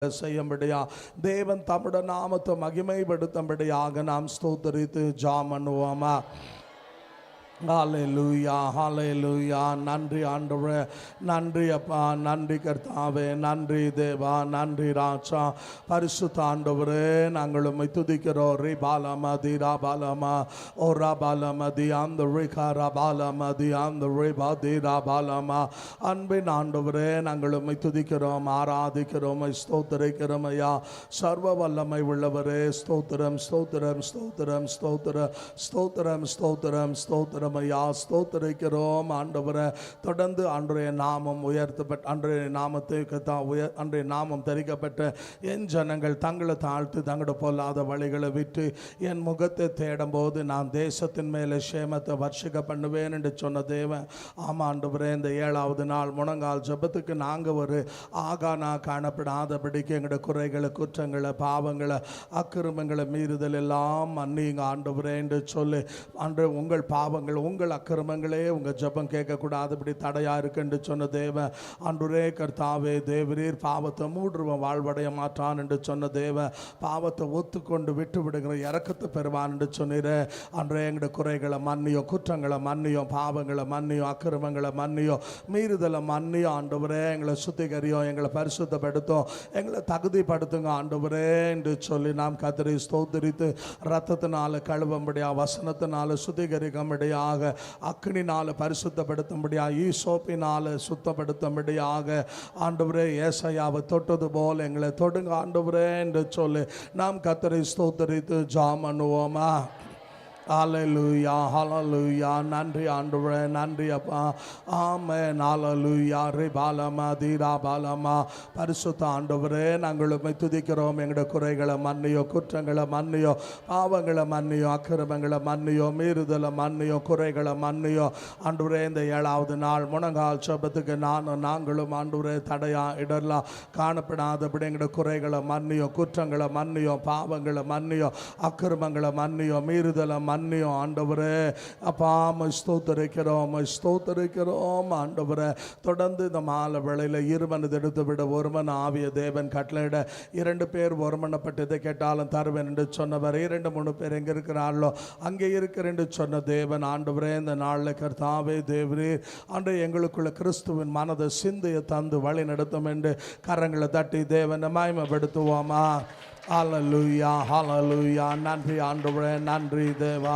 செய்யும்படியா தேவன் தம்முடைய நாமத்தை மகிமைப்படுத்தும்படியாக நாம் ஸ்தோத்திரித்து ஜெபம் பண்ணுவோமா. ஹல்லேலூயா ஹல்லேலூயா. நன்றி ஆண்டவரே, நன்றி அப்பா, நன்றி கர்த்தாவே, நன்றி தேவா, நன்றி ராஜா. பரிசுத்த ஆண்டவரே, நாங்கள் உம்மை துதிக்கிறோம். ரி பாலமா தி ரா பாலமா ஓ ரா பாலமா தி அந்த ரி கா ரா பாலமா தி அந்த ரி பா தி ரா பாலமா. அன்பின் ஆண்டவரே, நாங்கள் உம்மை துதிக்கிறோம், ஆராதிக்கிறோம், ஸ்தோத்திரிக்கிறோம் ஐயா. சர்வ வல்லமை உள்ளவரே, ஸ்தோத்திரம் ஸ்தோத்திரம் ஸ்தோத்திரம் ஸ்தோத்திரம் ஸ்தோத்திரம் ஸ்தோத்திரம் ஸ்தோத்திரம் ஐயா. ஸ்தோத்திரிக்கிறோம் ஆண்டவரே. தொடர்ந்து அன்றைய நாமம் உயர்த்தப்பட்ட அன்றைய நாமத்துக்கு அன்றைய நாமம் தரிக்கப்பட்ட என் ஜனங்கள் தங்களை தாழ்த்து தங்களோட பொல்லாத வழிகளை விட்டு என் முகத்தை தேடும் போது நான் தேசத்தின் மேலே சேமத்தை வர்ஷிக்க பண்ணுவேன் என்று சொன்ன தேவன். ஆமாம் ஆண்டவரே, இந்த 7வது நாள் முழங்கால் ஜபத்துக்கு நாங்கள் ஒரு ஆகானா காணப்படாதபடிக்கு எங்களோட குறைகளை, குற்றங்களை, பாவங்களை, அக்கிரமங்களை, மீறுதல் எல்லாம் மன்னிங்க ஆண்டவரே என்று சொல்லி, அன்று உங்கள் பாவங்கள், உங்கள் அக்கிரமங்களே உங்கள் ஜபம் கேட்கக்கூடாதபடி தடையாக இருக்குன்னு சொன்ன தேவன். அன்றுரே கர்த்தாவே, தேவரீர் பாவத்தை மூடுருவன் வாழ்வடைய மாற்றான் என்று சொன்ன தேவன். பாவத்தை ஒத்துக்கொண்டு விட்டு விடுகிற இறக்கத்தை பெறுவான் என்று சொன்னீர. அன்றே எங்களுடைய குறைகளை மன்னியோ, குற்றங்களை மன்னியோ, பாவங்களை மன்னியோ, அக்கிரமங்களை மன்னியோ, மீறுதலை மன்னியோ ஆண்டவரே. எங்களை சுத்திகரியோ, எங்களை பரிசுத்தப்படுத்தும், எங்களை தகுதிப்படுத்துங்க ஆண்டவரே என்று சொல்லி நாம் கர்த்தரை ஸ்தோத்திரித்து இரத்தத்தினால கழுவும்படியா, வசனத்தினால சுத்திகரிக்கும்படியாக, அக்கினினால பரிசுத்தப்படுத்தும்படியாக, ஈசோப்பினால சுத்தப்படுத்தும்படியாக ஆண்டவரே ஏசாயாவை தொட்டது போல் எங்களை தொடுங்க ஆண்டவரே என்று சொல்லி நாம் கர்த்தரை ஸ்தோத்திரித்து ஜெபம் பண்ணுவோமா. ஹல்லேலூயா ஹல்லேலூயா. நன்றி ஆண்டவரே, நன்றி அப்பா. ஆமென். ஹல்லேலூயா. ரி பாலமா தி ரா பாலமா. பரிசுத்த ஆண்டவரே, நாங்கள் உம்மை துதிக்கிறோம். எங்களுடைய குறைகளை மன்னியோ, குற்றங்களை மன்னியோ, பாவங்களை மன்னியோ, அக்கிரமங்களை மன்னியோ, மீறுதலை மன்னியோ, குறைகளை மன்னியோ ஆண்டவரே. இந்த 7வது நாள் முழங்கால் ஜபத்துக்கு நாங்களும் ஆண்டவரே தடையா இடர்லாம் காணப்படாதபடி எங்களுடைய குறைகளை மன்னியோ, குற்றங்களை மன்னியோ, பாவங்களை மன்னியோ, அக்கிரமங்களை மன்னியோ, மீறுதலை மன்னியோ ஆண்டவரே. அப்பா ஸ்தோத்திரிக்கிறோம், ஸ்தோத்திரிக்கிறோம் ஆண்டவரே. தொடர்ந்து இந்த மாலை வேளையில் இருமனது எடுத்து விட ஒருமன் ஆவிய தேவன் கட்டளையிட 2 பேர் ஒருமனப்பட்டு இதை கேட்டாலும் தருவேன் என்று சொன்னவர். 2-3 பேர் எங்கே இருக்கிறார்களோ அங்கே இருக்கிற என்று சொன்ன தேவன் ஆண்டவரே. இந்த நாளில் கர்த்தாவே தேவரே, அன்று எங்களுக்குள்ள கிறிஸ்துவின் மனதை சிந்தையை தந்து வழி நடத்தும் என்று கரங்களை தட்டி தேவனை மகிமைப்படுத்துவோமா. ஹல்லேலூயா ஹல்லேலூயா. நன்றி ஆண்டவரே, நன்றி தேவா.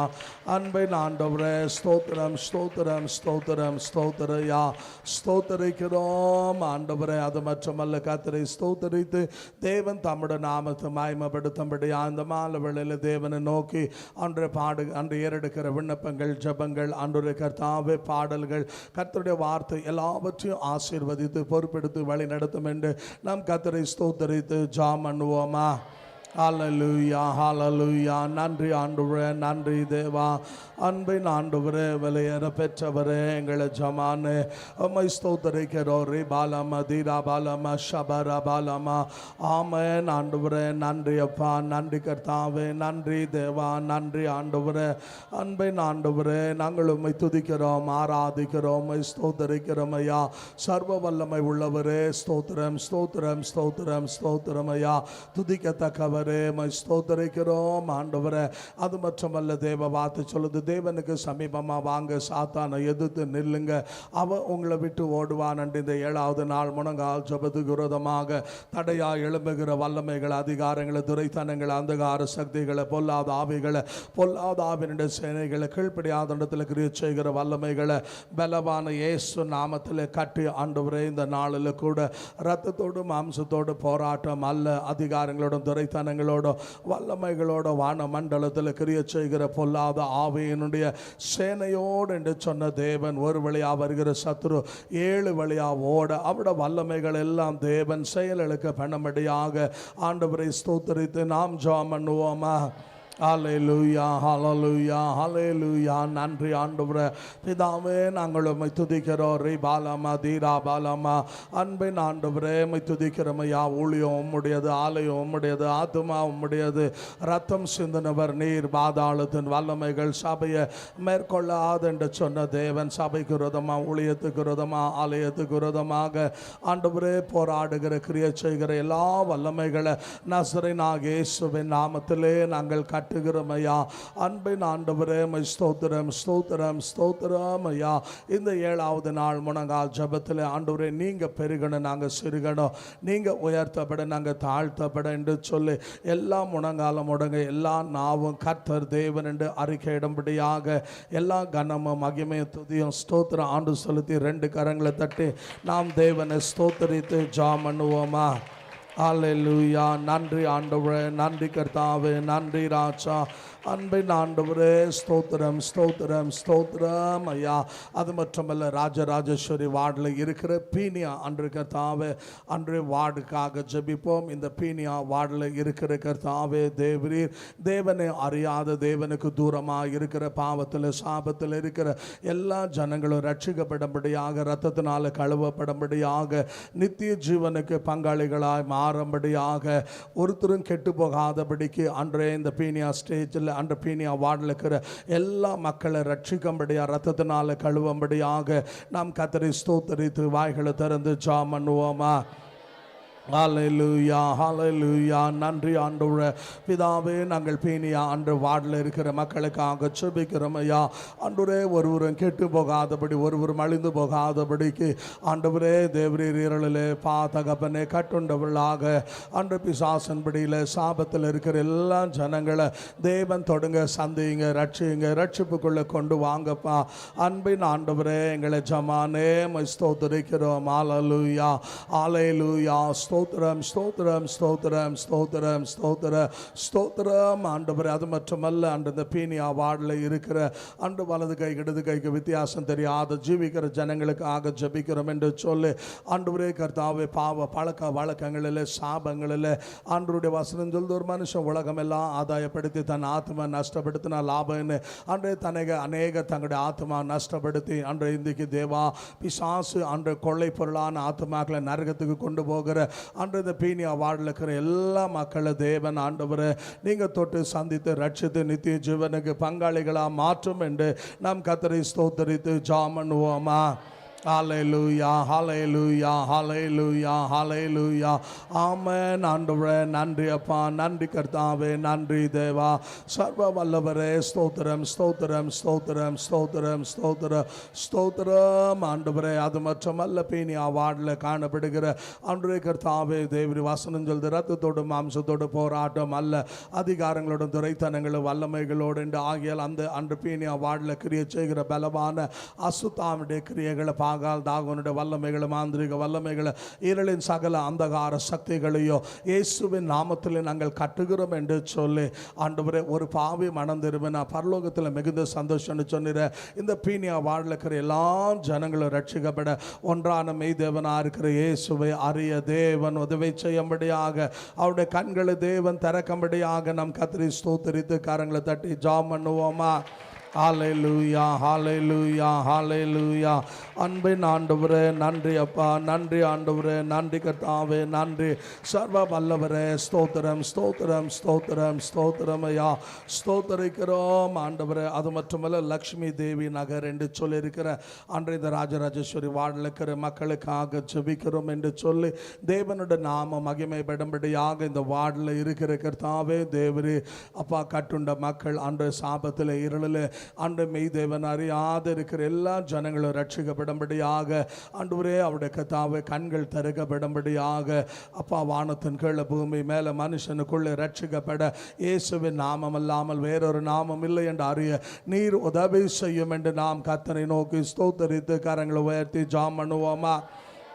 அன்பின் ஆண்டவரே, ஸ்தோத்திரம் ஸ்தோத்திரம் ஸ்தோத்திரம் ஸ்தோத்திரையா. ஸ்தோத்திரிக்கிறோம் ஆண்டவரே. அது மட்டுமல்ல, கர்த்தரை ஸ்தோத்திரித்து தேவன் தம்முடைய நாமத்தை மகிமைப்படுத்தும்படியா அந்த மாலை வேளையில் தேவனை நோக்கி அன்று ஏறெடுக்கிற விண்ணப்பங்கள், ஜபங்கள், அன்றைய கர்த்தாவே பாடல்கள், கர்த்தருடைய வார்த்தை எல்லாவற்றையும் ஆசீர்வதித்து பொறுப்பெடுத்து வழி நடத்தும் என்று நாம் கர்த்தரை ஸ்தோத்திரித்து ஜெபம் பண்ணுவோமா. ஹல்லேலூயா ஹல்லேலூயா. நன்றி ஆண்டவரே, நன்றி தேவா. அன்பின் ஆண்டவரே, விலையேற பெற்றவரே, எங்களை ஜமானே உம்மை ஸ்தோத்திரிக்கிறோம். ரி பாலமா தி ரா பாலமா ஷபரா பாலமா. ஆமென் ஆண்டவரே. நன்றி அப்பா, நன்றி கர்த்தாவே, நன்றி தேவா, நன்றி ஆண்டவரே. அன்பின் ஆண்டவரே, நாங்கள் உம்மை துதிக்கிறோம், ஆராதிக்கிறோம், உம்மை ஸ்தோத்திரிக்கிறோம் ஐயா. சர்வ வல்லமை உள்ளவரே, ஸ்தோத்திரம் ஸ்தோத்திரம் ஸ்தோத்திரம் ஸ்தோத்திரம் ஐயா. துதிக்கத்தக்கவர் ஸ்தோத்திரிக்கிறோம் ஆண்டவரே. அது மட்டுமல்ல, தேவ வார்த்தை சொல்லுது, தேவனுக்கு சமீபமா வாங்க, சாத்தானை எதிர்த்து நில்லுங்க, அவன் உங்களை விட்டு ஓடுவான் என்று. இந்த 7வது நாள் முழங்கால் ஜபத்துக்கு விரோதமாக தடையா எழும்புகிற வல்லமைகள், அதிகாரங்களை, துரைத்தனங்களை, அந்தகார சக்திகளை, பொல்லாத ஆவிகளை, பொல்லாத ஆவினுடைய சேனைகளை, கீழ்ப்படியாத இடத்துல கிரியை செய்கிற வல்லமைகளை பலவான இயேசு நாமத்தில் கட்டி ஆண்டவரே, இந்த நாளில் கூட இரத்தத்தோடு மாம்சத்தோடு போராட்டம் அல்ல, அதிகாரங்களோடும் துரைத்தன வல்லமைகளோட வான மண்டலத்தில் கிரிய செய்கிற பொல்லாத ஆவியினுடைய சேனையோடு என்று சொன்ன தேவன். ஒரு வழியா வருகிற சத்துரு 7 வழியா ஓட அவட வல்லமைகள் எல்லாம் தேவன் செயலுக்கு பண்ணும்படியாக ஆண்டவரை ஸ்தோத்திரித்து நாம் ஜெபம் பண்ணுவோமா. ஹல்லேலூயா ஹல்லேலூயா ஹல்லேலூயா. நன்றி ஆண்டவரே. பிதாவே நாங்கள் உம்மை துதிக்கிறோம். ரீ பாலமா தீரா பாலமா. அன்பின் ஆண்டவரே உம்மை துதிக்கிறோம் ஐயா. ஊழியம் உம்முடையது, ஆலயம் உம்முடையது, ஆத்துமா உம்முடையது. ரத்தம் சிந்தினவர் நீர். பாதாளத்தின் வல்லமைகள் சபையை மேற்கொள்ளாது என்று சொன்ன தேவன், சபைக்கு விரோதமா, ஊழியத்துக்கு விரோதமா, ஆலயத்துக்கு விரோதமாக ஆண்டவரே போராடுகிற கிரியை செய்கிற எல்லா வல்லமைகளை நசரேயனாகிய இயேசுவின் நாமத்திலே நாங்கள் கட்டுகிறோம் ஐயா. அன்பின் ஆண்டவரே உம்மை ஸ்தோத்திரம் ஸ்தோத்திரம் ஸ்தோத்திரம் ஐயா. இந்த 7வது நாள் முழங்கால் ஜெபத்தில் ஆண்டவரே நீங்க பெருகணும், நாங்கள் சிறுகணும், நீங்க உயர்த்தப்பட நாங்கள் தாழ்த்தப்பட என்று சொல்லி எல்லா முழங்காலம் முடங்க, எல்லா நாவும் கர்த்தர் தேவன் என்று அறிக்கையிடும்படியாக எல்லா கனமும் மகிமையும் துதியும் ஸ்தோத்திரம் ஆண்டு செலுத்தி 2 கரங்களை தட்டி நாம் தேவனை ஸ்தோத்தரித்து ஜெபம் பண்ணுவோமா. ஹல்லேலூயா. நன்றி ஆண்டவரே, நன்றி கர்த்தாவே, நன்றி ராஜா. அன்பின் ஆண்டவரே ஸ்தோத்திரம் ஸ்தோத்திரம் ஸ்தோத்திரம் ஐயா. அது மட்டுமல்ல, ராஜராஜேஸ்வரி வார்டில் இருக்கிற பீனியா அன்று கர்த்தாவே, அன்று வார்டுக்காக ஜெபிப்போம். இந்த பீனியா வார்டில் இருக்கிற கர்த்தாவே தேவரீர், தேவனை அறியாத, தேவனுக்கு தூரமாக இருக்கிற, பாவத்தில் சாபத்தில் இருக்கிற எல்லா ஜனங்களும் ரட்சிக்கப்படும்படியாக, இரத்தத்தினால் கழுவப்படும்படியாக, நித்திய ஜீவனுக்கு பங்காளிகளாய் மாறும்படியாக, ஒருத்தரும் கெட்டு போகாதபடிக்கு அன்றே இந்த பீனியா ஸ்டேஜில், அன்ற பீனியா வார்டில் இருக்கிற எல்லா மக்களை ரட்சிக்கும்படியாக, இரத்தத்தினால் கழுவும்படியாக நாம் கர்த்தரை ஸ்தோத்தரித்து வாய்களை திறந்து ஜெபம் பண்ணுவோமா. ஹல்லேலூயா ஹல்லேலூயா. நன்றி ஆண்டவரே. பிதாவே நாங்கள் பீனியா அன்று வார்டில் இருக்கிற மக்களுக்காக ஜெபிக்கிறோம் ஐயா. ஆண்டவரே ஒருவரும் கெட்டு போகாதபடி, ஒருவரும் அழிந்து போகாதபடிக்கு ஆண்டவரே தேவரீர் இருளிலே தகப்பனே கட்டுண்டவர்களாக அன்று பிசாசன்படியில் சாபத்தில் இருக்கிற எல்லா ஜனங்களை தேவன் தொடுங்க, சந்திங்க, ரட்சிங்க, ரட்சிப்புக்குள்ளே கொண்டு வாங்கப்பா. அன்பின் ஆண்டவரே எங்களை ஜமானே ஸ்தோத்தரிக்கிறோம். ஹல்லேலூயா ஹல்லேலூயா. ஸ்தோத்திரம் ஸ்தோத்திரம் ஸ்தோத்திரம் ஸ்தோத்திரம் ஸ்தோத்திரம் ஸ்தோத்திரம் ஆண்டவரே. அது மட்டுமல்ல, அன்று இந்த பீனியா வார்டில் இருக்கிற அன்று வலது கை இடது கைக்கு வித்தியாசம் தெரியாத ஜீவிக்கிற ஜனங்களுக்காக ஜெபிக்கிறோம் என்று சொல்லி ஆண்டவரே கர்த்தாவே, பாவ பழக்க வழக்கங்களில் சாபங்களில் ஆண்டவருடைய வசனம் சொல்லுது, ஒரு மனுஷன் உலகமெல்லாம் ஆதாயப்படுத்தி தன் ஆத்மா நஷ்டப்படுத்தினா லாபம்னு அன்றே அநேக தங்களுடைய ஆத்மா நஷ்டப்படுத்தி அன்று இன்றைக்கு தேவா பிசாசு அன்று கொள்ளை பொருளான ஆத்மாக்களை நரகத்துக்கு கொண்டு போகிற அன்று இந்த பீனியா வார்டில் இருக்கிற எல்லா மக்களை தேவன் ஆண்டவரை நீங்கள் தொட்டு சந்தித்து ரட்சித்து நித்திய ஜீவனுக்கு பங்காளிகளாக மாற்றும் என்று நாம் கர்த்தரை ஸ்தோத்தரித்து ஜெபம் பண்ணுவோமா. ஹல்லேலூயா ஹல்லேலூயா ஹல்லேலூயா ஹல்லேலூயா. ஆமென். ஆண்டவரே நன்றி அப்பா, நன்றி கர்த்தாவே, நன்றி தேவா. சர்வ வல்லவரே ஸ்தோத்திரம் ஸ்தோத்திரம் ஸ்தோத்திரம் ஸ்தோத்திரம் ஸ்தோத்திரம் ஸ்தோத்திரம் ஆண்டவரே. அது மட்டுமல்ல, பீனியா வார்டில் காணப்படுகிற அன்றே கர்த்தாவே தேவரி வசனம் சொல்லுது, ரத்தத்தோடு மாம்சத்தோடு போராட்டம் அல்ல, அதிகாரங்களோட துரைத்தனங்களும் வல்லமைகளோடு என்று ஆகியால் அந்த அன்று பீனியா வார்டில் கிரியை செய்கிற பலவான அசுத்தாவுடைய கிரியைகளை தாகோனுடைய வல்லமைகளை, மாந்திரிக வல்லமைகளை, இருளின் சகல அந்தகார சக்திகளையோ இயேசுவின் நாமத்தில் நாங்கள் கட்டுகிறோம் என்று சொல்லி ஆண்டவரே, ஒரு பாவி மனம் திரும்பினா பரலோகத்தில் மிகுந்த சந்தோஷம்னு சொன்னிற இந்த பீனியா வார்டில் இருக்கிற எல்லா ஜனங்களும் ரட்சிக்கப்பட ஒன்றான மெய் தேவனாக இருக்கிற இயேசுவை அறிய தேவன் உதவி செய்யும்படியாக, அவருடைய கண்களை தேவன் திறக்கும்படியாக நம் கர்த்தரை ஸ்தோத்தரித்து கரங்களை தட்டி ஜெபம் பண்ணுவோமா. ஹல்லேலூயா ஹல்லேலூயா ஹல்லேலூயா. அன்பின் ஆண்டவரே நன்றி அப்பா, நன்றி ஆண்டவரே, நன்றி கர்த்தாவே, நன்றி சர்வ வல்லவரே. ஸ்தோத்திரம் ஸ்தோத்திரம் ஸ்தோத்திரம் ஸ்தோத்திரம் ஐயா. ஸ்தோத்தரிக்கிறோம் ஆண்டவரே. அது மட்டுமல்ல, லக்ஷ்மி தேவி நகர் என்று சொல்லியிருக்கிற அன்றைய இந்த ராஜராஜேஸ்வரி வார்டில் இருக்கிற மக்களுக்காக ஜெபிக்கிறோம் என்று சொல்லி தேவனுடைய நாம மகிமைப்படும்படியாக இந்த வார்டில் இருக்கிற கர்த்தாவே தேவரே அப்பா, கட்டுண்ட மக்கள் அன்று சாபத்தில் இருளில் அன்று மெய் தேவன் அறியாத இருக்கிற எல்லா ஜனங்களும் ரட்சிக்கப்படும்படியாக ஆண்டவரே அவருடைய கர்த்தாவே கண்கள் திறக்கப்படும்படியாக அப்பா, வானத்தின் கீழே பூமி மேலே மனுஷனுக்குள்ளே ரட்சிக்கப்பட இயேசுவின் நாமம் அல்லாமல் வேறொரு நாமம் இல்லை என்று அறிய நீர் உதவி செய்யும் என்று நாம் கர்த்தரை நோக்கி ஸ்தோத்தரித்து கரங்களை உயர்த்தி ஜெபம் பண்ணுவோமா.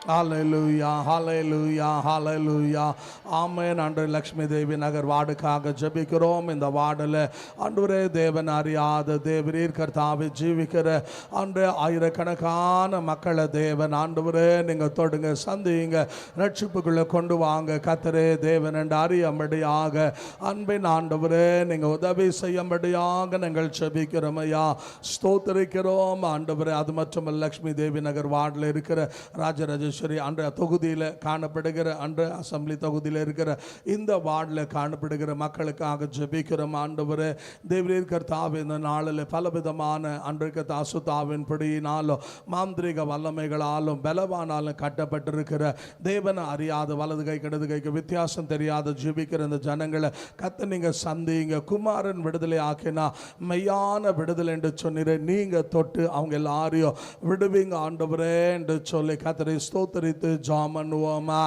ஹalleluya ஹalleluya ஹalleluya ஆமென். ஆண்டவரே, லக்ஷ்மி தேவி நகர் வார்டுக்காக ஜெபிக்கிறோம். இந்த வார்டில் ஆண்டவரே தேவன் அறியாத தேவரீர் கர்த்தாவே ஜீவிக்கிற ஆண்டு ஆயிரக்கணக்கான மக்களை தேவன் ஆண்டவரே நீங்கள் தொடுங்க, சந்திங்க, ரட்சிப்புக்குள்ளே கொண்டு வாங்க கர்த்தரே தேவன் என்று அறியும்படியாக அன்பின் ஆண்டவரே நீங்கள் உதவி செய்யும்படியாக நாங்கள் ஜெபிக்கிறோம் ஐயா, ஸ்தோத்திரிக்கிறோம் ஆண்டவரே. அது மட்டுமல்ல, லக்ஷ்மி தேவி நகர் வார்டில் இருக்கிற ராஜராஜேஸ்வரி அன்றைய தொகுதியில் காணப்படுகிற அன்றைய அசம்பிளி தொகுதியில் இருக்கிற இந்த வார்டில் காணப்படுகிற மக்களுக்காக ஜெபிக்கிறோம் ஆண்டவரே. தேவரீர் கர்த்தாவே, இந்த நாளில் பலவிதமான அன்றைக்கு அசுத்தாவின் பிடியினாலும் மாந்திரிக வல்லமைகளாலும் பலவானாலும் கட்டப்பட்டிருக்கிற தேவனை அறியாத வலது கை இடது கைக்கு வித்தியாசம் தெரியாத ஜெபிக்கிற இந்த ஜனங்களை கத்த நீங்க சந்திங்க. குமாரன் விடுதலை ஆக்கினா மெய்யான விடுதலை என்று சொன்னீர், நீங்க தொட்டு அவங்க எல்லாரையும் விடுவீங்க ஆண்டவரே என்று சொல்லி கத்தரை ஸ்தோத்தரித்து ஜெபம் பண்ணுவோமா.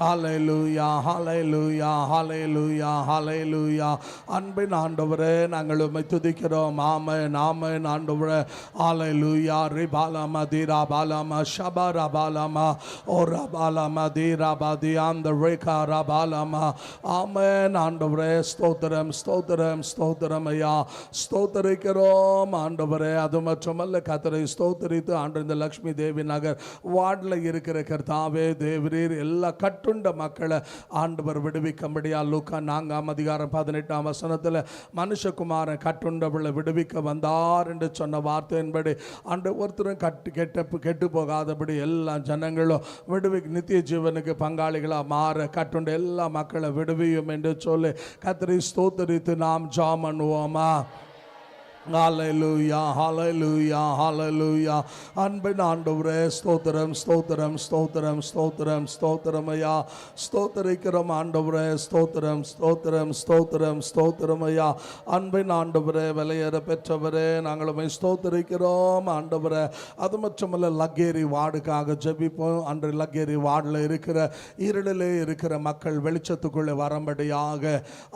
ஹalleluya ஹalleluya ஹalleluya ஹalleluya. அன்பின் ஆண்டவரே, நாங்கள் உம்மை துதிக்கிறோம். ஆமென் ஆமென் ஆண்டவரே. ஹalleluya. ரிபாலமா தீராபாலமா ஷபரபாலமா ஓரபாலமா தீராபாதி அந்த ரேகாரபாலமா. ஆமென் ஆண்டவரே. ஸ்தோத்திரம் ஸ்தோத்திரம் ஸ்தோத்திரம் ஐயா, ஸ்தோத்தரிக்கிறோம் ஆண்டவரே. அது மட்டுமல்ல கர்த்தரை ஸ்தோத்தரித்து ஆண்டு இந்த லக்ஷ்மி தேவி நகர் வார்டில் இருக்கிற கர்த்தாவே தேவரீர் எல்லா கட்டுண்ட மக்களை ஆண்டவர் விடுவிக்கும்படியா லூக்கா 4:18 மனுஷகுமாரன் கட்டுண்டவளை விடுவிக்க வந்தார் என்று சொன்ன வார்த்தையின்படி ஆண்டு ஒருத்தரும் கெட்டு போகாதபடி எல்லா ஜனங்களும் நித்திய ஜீவனுக்கு பங்காளிகளாக மாற கட்டுண்ட எல்லா மக்களை விடுவியும் என்று சொல்லி கர்த்தரை ஸ்தோத்தரித்து நாம் ஜெபம் பண்ணுவோமா. ஹalleluya ஹalleluya ஹalleluya. அன்பின் ஆண்டவரே, ஸ்தோத்திரம் ஸ்தோத்திரம் ஸ்தோத்திரம் ஸ்தோத்திரம் ஸ்தோத்திரம் ஐயா, ஸ்தோத்திரிக்கிறோம் ஆண்டவரே. ஸ்தோத்திரம் ஸ்தோத்திரம் ஸ்தோத்திரம் ஸ்தோத்திரம் ஐயா. அன்பின் ஆண்டவரே, விலையேற பெற்றவரே, நாங்கள் உம்மை ஸ்தோத்திரிக்கிறோம் ஆண்டவரே. அது மட்டுமல்ல, லக்கேரி வார்டுக்காக ஜெபிப்போம். அன்று லக்கேரி வார்டில் இருக்கிற இருளிலே இருக்கிற மக்கள் வெளிச்சத்துக்குள்ளே வரும்படியாக,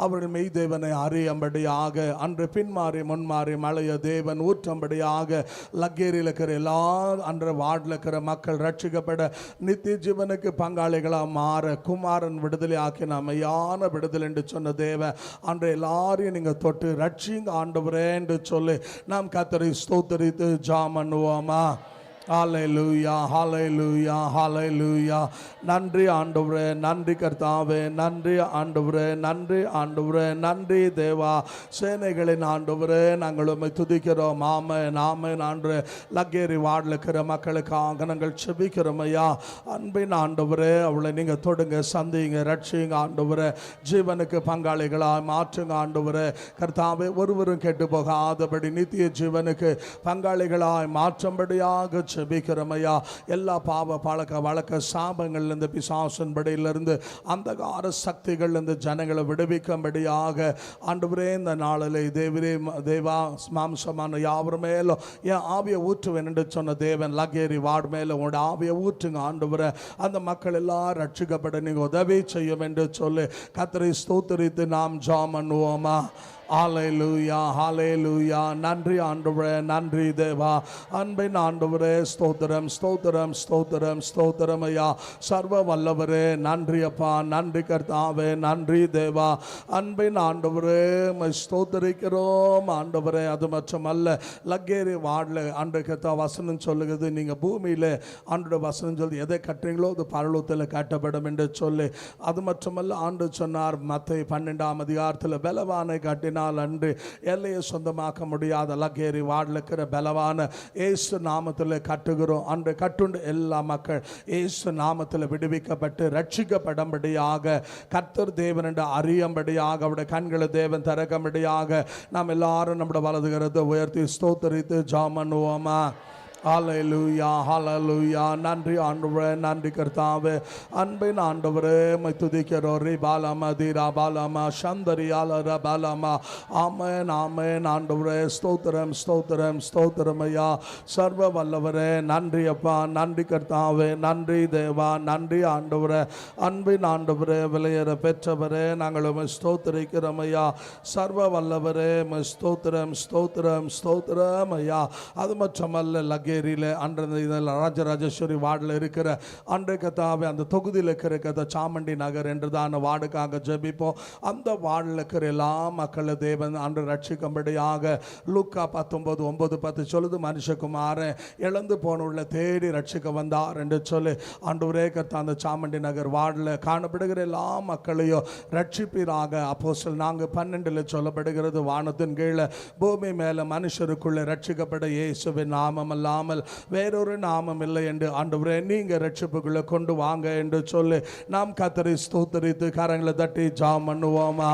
அவர்கள் மெய் தேவனை அறியும்படியாக, அன்று பின்மாறி முன்மாறி மழைய தேவன் ஊற்றும்படியாக லக்கேரியில் இருக்கிற எல்லா அன்ற வார்டில் இருக்கிற மக்கள் ரட்சிக்கப்பட நித்திய ஜீவனுக்கு பங்காளிகளாக மாற குமாரன் விடுதலை ஆக்கின மெய்யான விடுதலை என்று சொன்ன தேவன் அன்று எல்லாரையும் நீங்கள் தொட்டு ரட்சிங்க ஆண்டவரே என்று சொல்லி நாம் கர்த்தரை ஸ்தோத்தரித்து ஜெபம் பண்ணுவோமா. ஹalleluya ஹalleluya ஹalleluya. நன்றி ஆண்டவரே, நன்றி கர்த்தாவே, நன்றி ஆண்டவரே, நன்றி ஆண்டவரே, நன்றி தேவா, சேனைகளின் ஆண்டவரே, நாங்கள் உம்மை துதிக்கிறோம். ஆமென் ஆமென் ஆண்டவரே. லக்கேரி வார்டில் இருக்கிற மக்களுக்காக நாங்கள் செபிக்கிறோம் ஐயா. அன்பின் ஆண்டவரே, அவளை நீங்கள் தொடுங்க, சந்திங்க, ரட்சிங்க ஆண்டவரே, ஜீவனுக்கு பங்காளிகளாக மாற்றுங்க ஆண்டவரே. கர்த்தாவே, ஒருவரும் கெட்டு போகாதபடி நித்திய ஜீவனுக்கு பங்காளிகளாய் மாற்றும்படியாக ஜெபிக்கிறோமையா. எல்லா பாவ பழக்க வழக்க சாபங்கள்லேருந்து பிசாசின் படியிலிருந்து அந்தகார சக்திகள் இந்த ஜனங்களை விடுவிக்கும்படியாக ஆண்டவரே இந்த நாளில் தேவா மாம்சமான யாவர் மேலும் என் ஆவியை ஊற்றுவேன் என்று சொன்ன தேவன் லக்கேரி வார்டு மேலே உங்களோட ஆவியை ஊற்றுங்க ஆண்டவரே. அந்த மக்கள் எல்லாம் ரட்சிக்கப்பட நீங்கள் உதவி செய்யும் என்று சொல்லி கர்த்தரை ஸ்தோத்திரித்து நாம் ஜெபம் பண்ணுவோமா. ஹalleluya ஹalleluya. நன்றி ஆண்டவரே, நன்றி தேவா. அன்பின் ஆண்டவரே, ஸ்தோத்திரம் ஸ்தோத்திரம் ஸ்தோத்திரம் ஸ்தோத்திரம் ஐயா. சர்வ வல்லவரே, நன்றி அப்பா, நன்றி கர்த்தாவே, நன்றி தேவா. அன்பின் ஆண்டவரே, ஸ்தோத்திரிக்கிறோம் ஆண்டவரே. அது மட்டுமல்ல, லக்கேரி வார்டில் ஆண்டு கர்த்தா வசனம் சொல்லுகிறது, நீங்கள் பூமியில் ஆண்டோட வசனம் சொல்லி எதை கட்டுறீங்களோ அது பரலோகத்தில் கட்டப்படும் என்று சொல்லி. அது மட்டுமல்ல, ஆண்டு சொன்னார் மத்தேயு 12 பலவானை கட்டினார் அன்று எல்லையை சொந்தமாக்க முடியாத லக்கேரி வார்டில் இருக்கிற பலவான இயேசு நாமத்தில் கட்டுகிறோம். அன்று கட்டுண்டு எல்லா மக்கள் இயேசு நாமத்தில் விடுவிக்கப்பட்டு ரட்சிக்கப்படும்படியாக கர்த்தர் தேவன் என்று அறியும்படியாக அவருடைய கண்களை தேவன் திறக்கும்படியாக நாம் எல்லாரும் நம்முடைய வலதுகரத்தை உயர்த்தி ஸ்தோத்தரித்து ஜெபம் பண்ணுவோமா. ஹalleluya ஹalleluya. நன்றி ஆண்டவரே, நன்றி கர்த்தாவே. அன்பின் ஆண்டவரே, மை துதிக்கிறோம். ரிபாலமா தீராபாலமா சந்தரியால ரபாலமா. ஆமென் ஆமென் ஆண்டவரே. ஸ்தோத்திரம் ஸ்தோத்திரம் ஸ்தோத்திரம் ஐயா. சர்வ வல்லவரே, நன்றி அப்பா, நன்றி கர்த்தாவே, நன்றி தேவா, நன்றி ஆண்டவரே. அன்பின் ஆண்டவரே, விலையேற பெற்றவரே, நாங்கள் உம்மை ஸ்தோத்திரிக்கிறோம் ஐயா. சர்வ வல்லவரே, மை ஸ்தோத்திரம் ஸ்தோத்திரம் ஸ்தோத்திரம் ஐயா. அது மட்டுமல்ல, மல்கேரியில் அன்றைய இதில் ராஜராஜேஸ்வரி வார்டில் இருக்கிற அன்றைய கத்தாவே அந்த தொகுதியில் இருக்கிற கதை சாமண்டி நகர் என்றுதான வார்டுக்காக ஜெபிப்போம். அந்த வார்டில் இருக்கிற எல்லா மக்கள் தேவன் அன்று ரட்சிக்கும்படியாக லூக்கா 19:9-10 சொல்லுது, மனுஷகுமாரன் இழந்து போனவர்களை தேடி ரட்சிக்க வந்தார் என்று சொல்லி ஆண்டவரே கர்த்தா அந்த சாமண்டி நகர் வார்டில் காணப்படுகிற எல்லா மக்களையும் ரட்சிப்பீராக. அப்போஸ்தலர் 4:12 சொல்லப்படுகிறது, வானத்தின் கீழே பூமி மேலே மனுஷருக்குள்ளே ரட்சிக்கப்பட இயேசுவின் நாமம் அல்லாமல் வேறொரு நாமம் இல்லை என்று ஆண்டவரே நீங்கள் ரட்சிப்புக்குள்ளே கொண்டு வாங்க என்று சொல்லி நாம் கர்த்தரை ஸ்தோத்திரித்து கரங்களை தட்டி ஜெபம் பண்ணுவோமா?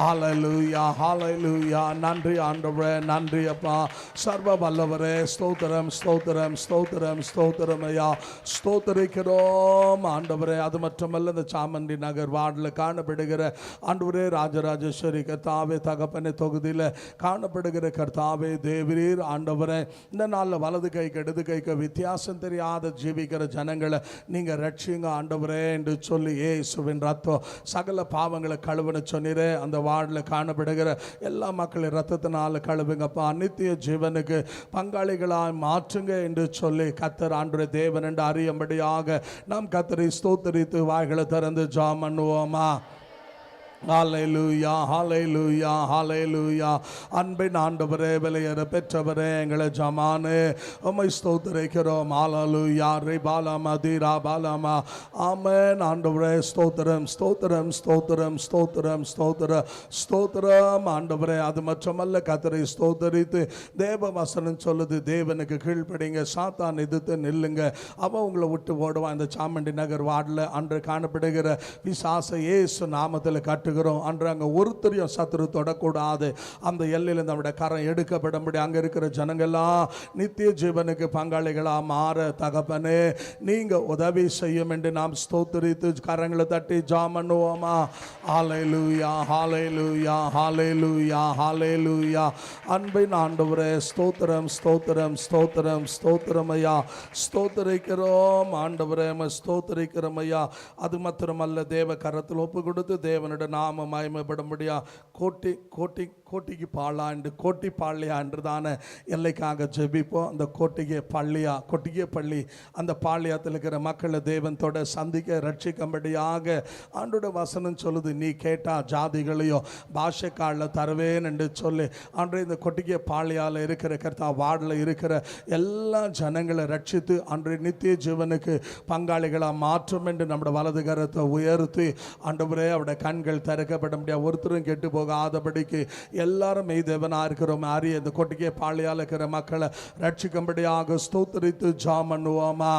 ஹல்லேலூயா, ஹல்லேலூயா. நன்றி ஆண்டவரே, நன்றி அப்பா. சர்வ வல்லவரே, ஸ்தோத்திரம் ஸ்தோத்திரம் ஸ்தோத்திரம் ஸ்தோத்திரம் ஐயா, ஸ்தோத்திரிக்கிறோம் ஆண்டவரே. அது மட்டுமல்ல, இந்த சாமண்டி நகர் வார்டில் காணப்படுகிற ஆண்டவரே ராஜராஜேஸ்வரி கர்த்தாவே தகப்பனை தொகுதியில் காணப்படுகிற கர்த்தாவே தேவரீர் ஆண்டவரே, இந்த நாளில் வலது கைக்கு இடது கைக்கு வித்தியாசம் தெரியாத ஜீவிக்கிற ஜனங்களை நீங்கள் ரட்சிங்க ஆண்டவரே என்று சொல்லி இயேசுவின் ரத்தம் சகல பாவங்களை கழுவுன சொன்னீரே. அந்த வார்டில் காணப்படுகிற எல்லா மக்களின் ரத்தத்தினால் கழுவுங்கப்பா, நித்திய ஜீவனுக்கு பங்காளிகளாய் மாற்றுங்க என்று சொல்லி கர்த்தர் ஆண்டவரே தேவன் என்று அறியும்படியாக நாம் கர்த்தரை ஸ்தோத்திரித்து வாய்களை திறந்து ஜெபம் பண்ணுவோமா? ஹல்லேலூயா, ஹல்லேலூயா, ஹல்லேலூயா. அன்பின் ஆண்டவரே, விலையேற பெற்றவரே, எங்களை ஜமானே உம்மை ஸ்தோத்திரிக்கிறோம். ஹல்லேலூயா. ரிபாலமா தீராபாலமா. ஆமென் ஆண்டவரே, ஸ்தோத்திரம் ஸ்தோத்திரம் ஸ்தோத்திரம் ஸ்தோத்திரம் ஸ்தோத்திரம் ஸ்தோத்திரம் ஆண்டவரே. அது மட்டுமல்ல, கர்த்தரை ஸ்தோத்திரித்து தேவ வசனம் சொல்லுது, தேவனுக்கு கீழ்ப்படிங்க, சாத்தான் எதிர்த்து நில்லுங்க, அவன் உங்களை விட்டு ஓடுவான். இந்த சாமண்டி நகர் வார்டில் அன்று காணப்படுகிற பிசாசை இயேசு நாமத்தில் கட்டு அன்று அங்கே ஒருத்தரையும் சத்துரு தொடக்கூடாது. அந்த எல்லையில் நம்முடைய கரம் எடுக்கப்படும்படி அங்கே இருக்கிற ஜனங்கள்லாம் நித்திய ஜீவனுக்கு பங்காளிகளாக மாற தகப்பனே நீங்கள் உதவி செய்யும் என்று நாம் ஸ்தோத்திரித்து கரங்களை தட்டி ஜெபம் பண்ணுவோமா? ஹல்லேலூயா, ஹல்லேலூயா, ஹல்லேலூயா, ஹல்லேலூயா. அன்பின் ஆண்டவரே, ஸ்தோத்திரம் ஸ்தோத்திரம் ஸ்தோத்திரம் ஸ்தோத்திரம் ஐயா, ஸ்தோத்திரிக்கிறோம் ஆண்டவரே, ஸ்தோத்திரிக்கிறோம் ஐயா. அது மாத்திரமல்ல, தேவ கரத்தில் ஒப்பு கொடுத்து தேவனுடைய நாம மகிமைப்படும்படியா கோட்டிக்கு பாலாண்டு கோட்டி பாள்ளியா என்று தானே எல்லைக்காக ஜெபிப்போம். அந்த கோட்டிகை பள்ளி அந்த பாளையத்தில் இருக்கிற மக்களை தேவனத்தோட சந்திக்க ரட்சிக்கும்படியாக ஆண்டோட வசனம் சொல்லுது, நீ கேட்டா ஜாதிகளையும் பாஷைக்காலில் தருவேன் என்று சொல்லி அன்றைய இந்த கொட்டிகை பாளையால் இருக்கிற கர்த்தா வார்டில் இருக்கிற எல்லா ஜனங்களை ரட்சித்து அன்றைய நித்திய ஜீவனுக்கு பங்காளிகளாக மாற்றும் என்று நம்முடைய வலது கரத்தை உயர்த்தி ஆண்டவரே அவருடைய கண்கள் திறக்கப்பட முடியாது, ஒருத்தரும் கெட்டு போகாதபடிக்கு எல்லாரும் மெய்தேவனாக இருக்கிறோம் அறிய இந்த கொட்டிகை பாளையால் இருக்கிற மக்களை ரட்சிக்கும்படியாக ஸ்தோத்திரித்து ஜெபம் பண்ணுவோமா?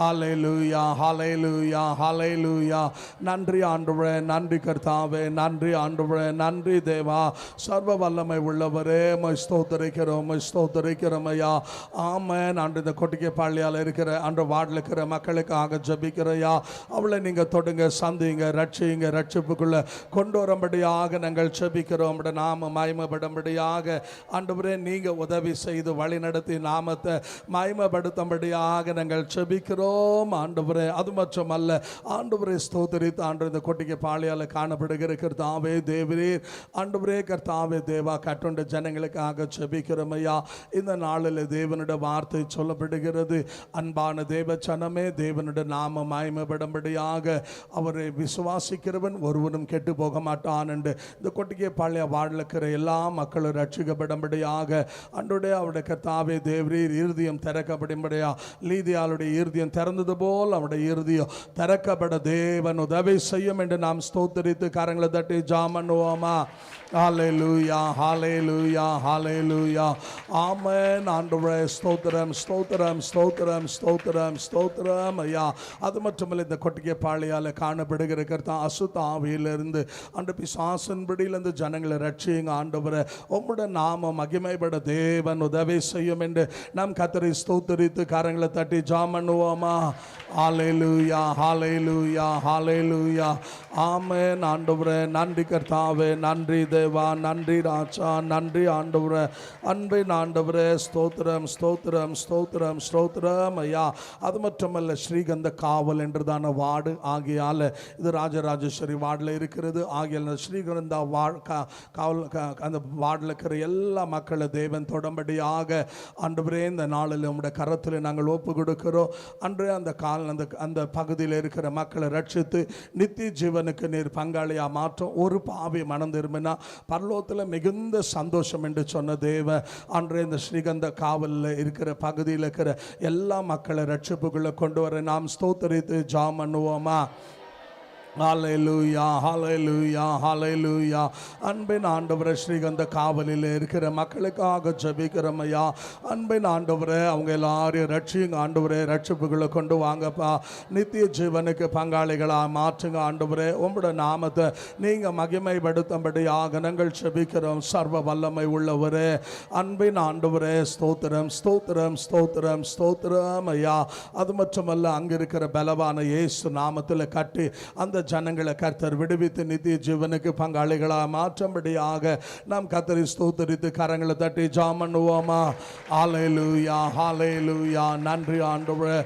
ஹல்லேலூயா, ஹல்லேலூயா, ஹல்லேலூயா. நன்றி ஆண்டவரே, நன்றி கர்த்தாவே, நன்றி ஆண்டவரே, நன்றி தேவா, சர்வ வல்லமை உள்ளவரே, ஸ்தோத்திரிக்கிறோம் ஸ்தோத்திரிக்கிறோம் ஐயா. ஆமென். ஆண்டு இந்த கொட்டிகை பாளையால் இருக்கிற அன்று வார்டில் இருக்கிற மக்களுக்காக ஜெபிக்கிறையா, அவளை நீங்கள் தொடுங்க, சந்திங்க, ரட்சிங்க, ரட்சிப்புக்குள்ளே கொண்டு வரும்படியாக நாங்கள் ஜெபிக்கிறோம். நாம மகிமைப்படும்படியாக ஆண்டவரே நீங்கள் உதவி செய்து வழி நடத்தி நாமத்தை மகிமைப்படுத்தும்படியாக நாங்கள் ஜெபிக்கிறோம் ஆண்டவரே. அது மட்டுமல்ல ஆண்டவரே, ஸ்தோத்திரித்து ஆண்டவர் இந்த கொட்டிகை பாளையால் காணப்படுகிற கர்த்தாவே தேவரீர் ஆண்டவரே கர்த்தாவே தேவா கட்டுண்ட ஜனங்களுக்காக ஜெபிக்கிறோம் ஐயா. இந்த நாளில் தேவனுடைய வார்த்தை சொல்லப்படுகிறது, அன்பான தேவ ஜனமே, தேவனுடைய நாம மகிமைப்படும்படியாக அவரை விசுவாசிக்கிறவன் ஒருவனும் கெட்டு போக மாட்டான் என்று இந்த கொட்டிகை பாளைய வார்டில் இருக்கிற எல்லா மக்களும் ரட்சிக்கப்படும்படியாக அன்றுடைய அவருடைய கர்த்தாவே தேவரீர் இருதயம் திறக்கப்படும்படியா, லீதியாளுடைய இருதயம் திறந்தது போல் அவருடைய இருதயம் திறக்கப்பட தேவன் உதவி செய்யும் என்று நாம் ஸ்தோத்திரித்து கரங்களை தட்டி ஜெபம் பண்ணுவோமா? ஹல்லேலூயா, ஹல்லேலூயா, ஹல்லேலூயா. ஆமென் ஆண்டவரே, ஸ்தோத்திரம் ஸ்தோத்திரம் ஸ்தோத்திரம் ஸ்தோத்திரம் ஸ்தோத்திரம் ஐயா. அது மட்டுமல்ல, இந்த கொட்டிகை பாளையால் காணப்படுகிற கர்த்தா அசுத்த ஆவியிலிருந்து அந்த பிசாசின்படியிலிருந்து ஜனங்களை ரட்சியுங்க ஆண்டவரே. உம்முடைய நாம மகிமைப்பட தேவன் உதவி செய்யும் என்று நாம் கர்த்தரை ஸ்தோத்திரித்து கரங்களை தட்டி ஜெபம் பண்ணுவோமா? பண்ணுவோமா? ஹalleluya ஹalleluya ஹalleluya. ஆமென். ஆண்டவரே நன்றி கர்த்தாவே, நன்றி தேவா, நன்றி ராஜா, நன்றி ஆண்டவரே, அன்பின் ஆண்டவரே, ஸ்தோத்திரம் ஸ்தோத்திரம் ஸ்தோத்திரம் ஸ்தோத்திரம் ஐயா. அது மட்டுமல்ல, ஸ்ரீகந்த காவல் என்றுதான வார்டு ஆகியால் இது ராஜராஜேஸ்வரி வார்டில் இருக்கிறது. ஆகியால் ஸ்ரீகந்த காவல் அந்த வார்டில் இருக்கிற எல்லா மக்களை தேவன் தொடம்படியாக ஆண்டவரே இந்த நாளில் உம்முடைய கரத்தில் நாங்கள் ஒப்பு கொடுக்கிறோம். அன்றே அந்த பகுதியில் இருக்கிற மக்களை ரட்சித்து நித்திய ஜீவனுக்கு நீர் பங்காளியா மாற்றம். ஒரு பாவி மனம் திரும்பினா பரலோகத்தில் மிகுந்த சந்தோஷம் என்று சொன்ன தேவ அன்றே இந்த ஸ்ரீகந்த காவலில் இருக்கிற பகுதியில் இருக்கிற எல்லா மக்களை ரட்சிப்புக்குள்ளே கொண்டு வர நாம் ஸ்தோத்தரித்து ஜாம் பண்ணுவோமா? ஹalleluya ஹalleluya ஹalleluya. அன்பின் ஆண்டவரே, ஸ்ரீகந்த காவலில் இருக்கிற மக்களுக்காக ஜெபிக்கிறோம் ஐயா. அன்பின் ஆண்டவரே, அவங்க எல்லாரையும் ரட்சிங்க ஆண்டவரே, ரட்சிப்புகளை கொண்டு வாங்கப்பா. நித்திய ஜீவனுக்கு பங்காளிகளாக மாற்றுங்க ஆண்டவரே. உங்களோட நாமத்தை நீங்கள் மகிமைப்படுத்தும்படியாக நாங்கள் ஜெபிக்கிறோம். சர்வ வல்லமை உள்ளவரே, அன்பின் ஆண்டவரே, ஸ்தோத்திரம் ஸ்தோத்திரம் ஸ்தோத்திரம் ஸ்தோத்திரம் ஐயா. அது மட்டுமல்ல, அங்கே இருக்கிற பலவான இயேசு நாமத்தில் கட்டி அந்த ஜனங்களை கர்த்தர் விடுவித்து நித்திய ஜீவனுக்கு பங்காளிகளாக மாற்றும்படியாக நாம் கர்த்தரை ஸ்தோத்திரித்து கரங்களை தட்டி ஜெபம் பண்ணுவோமா? ஹalleluya ஹalleluya. நன்றி ஆண்டவரே.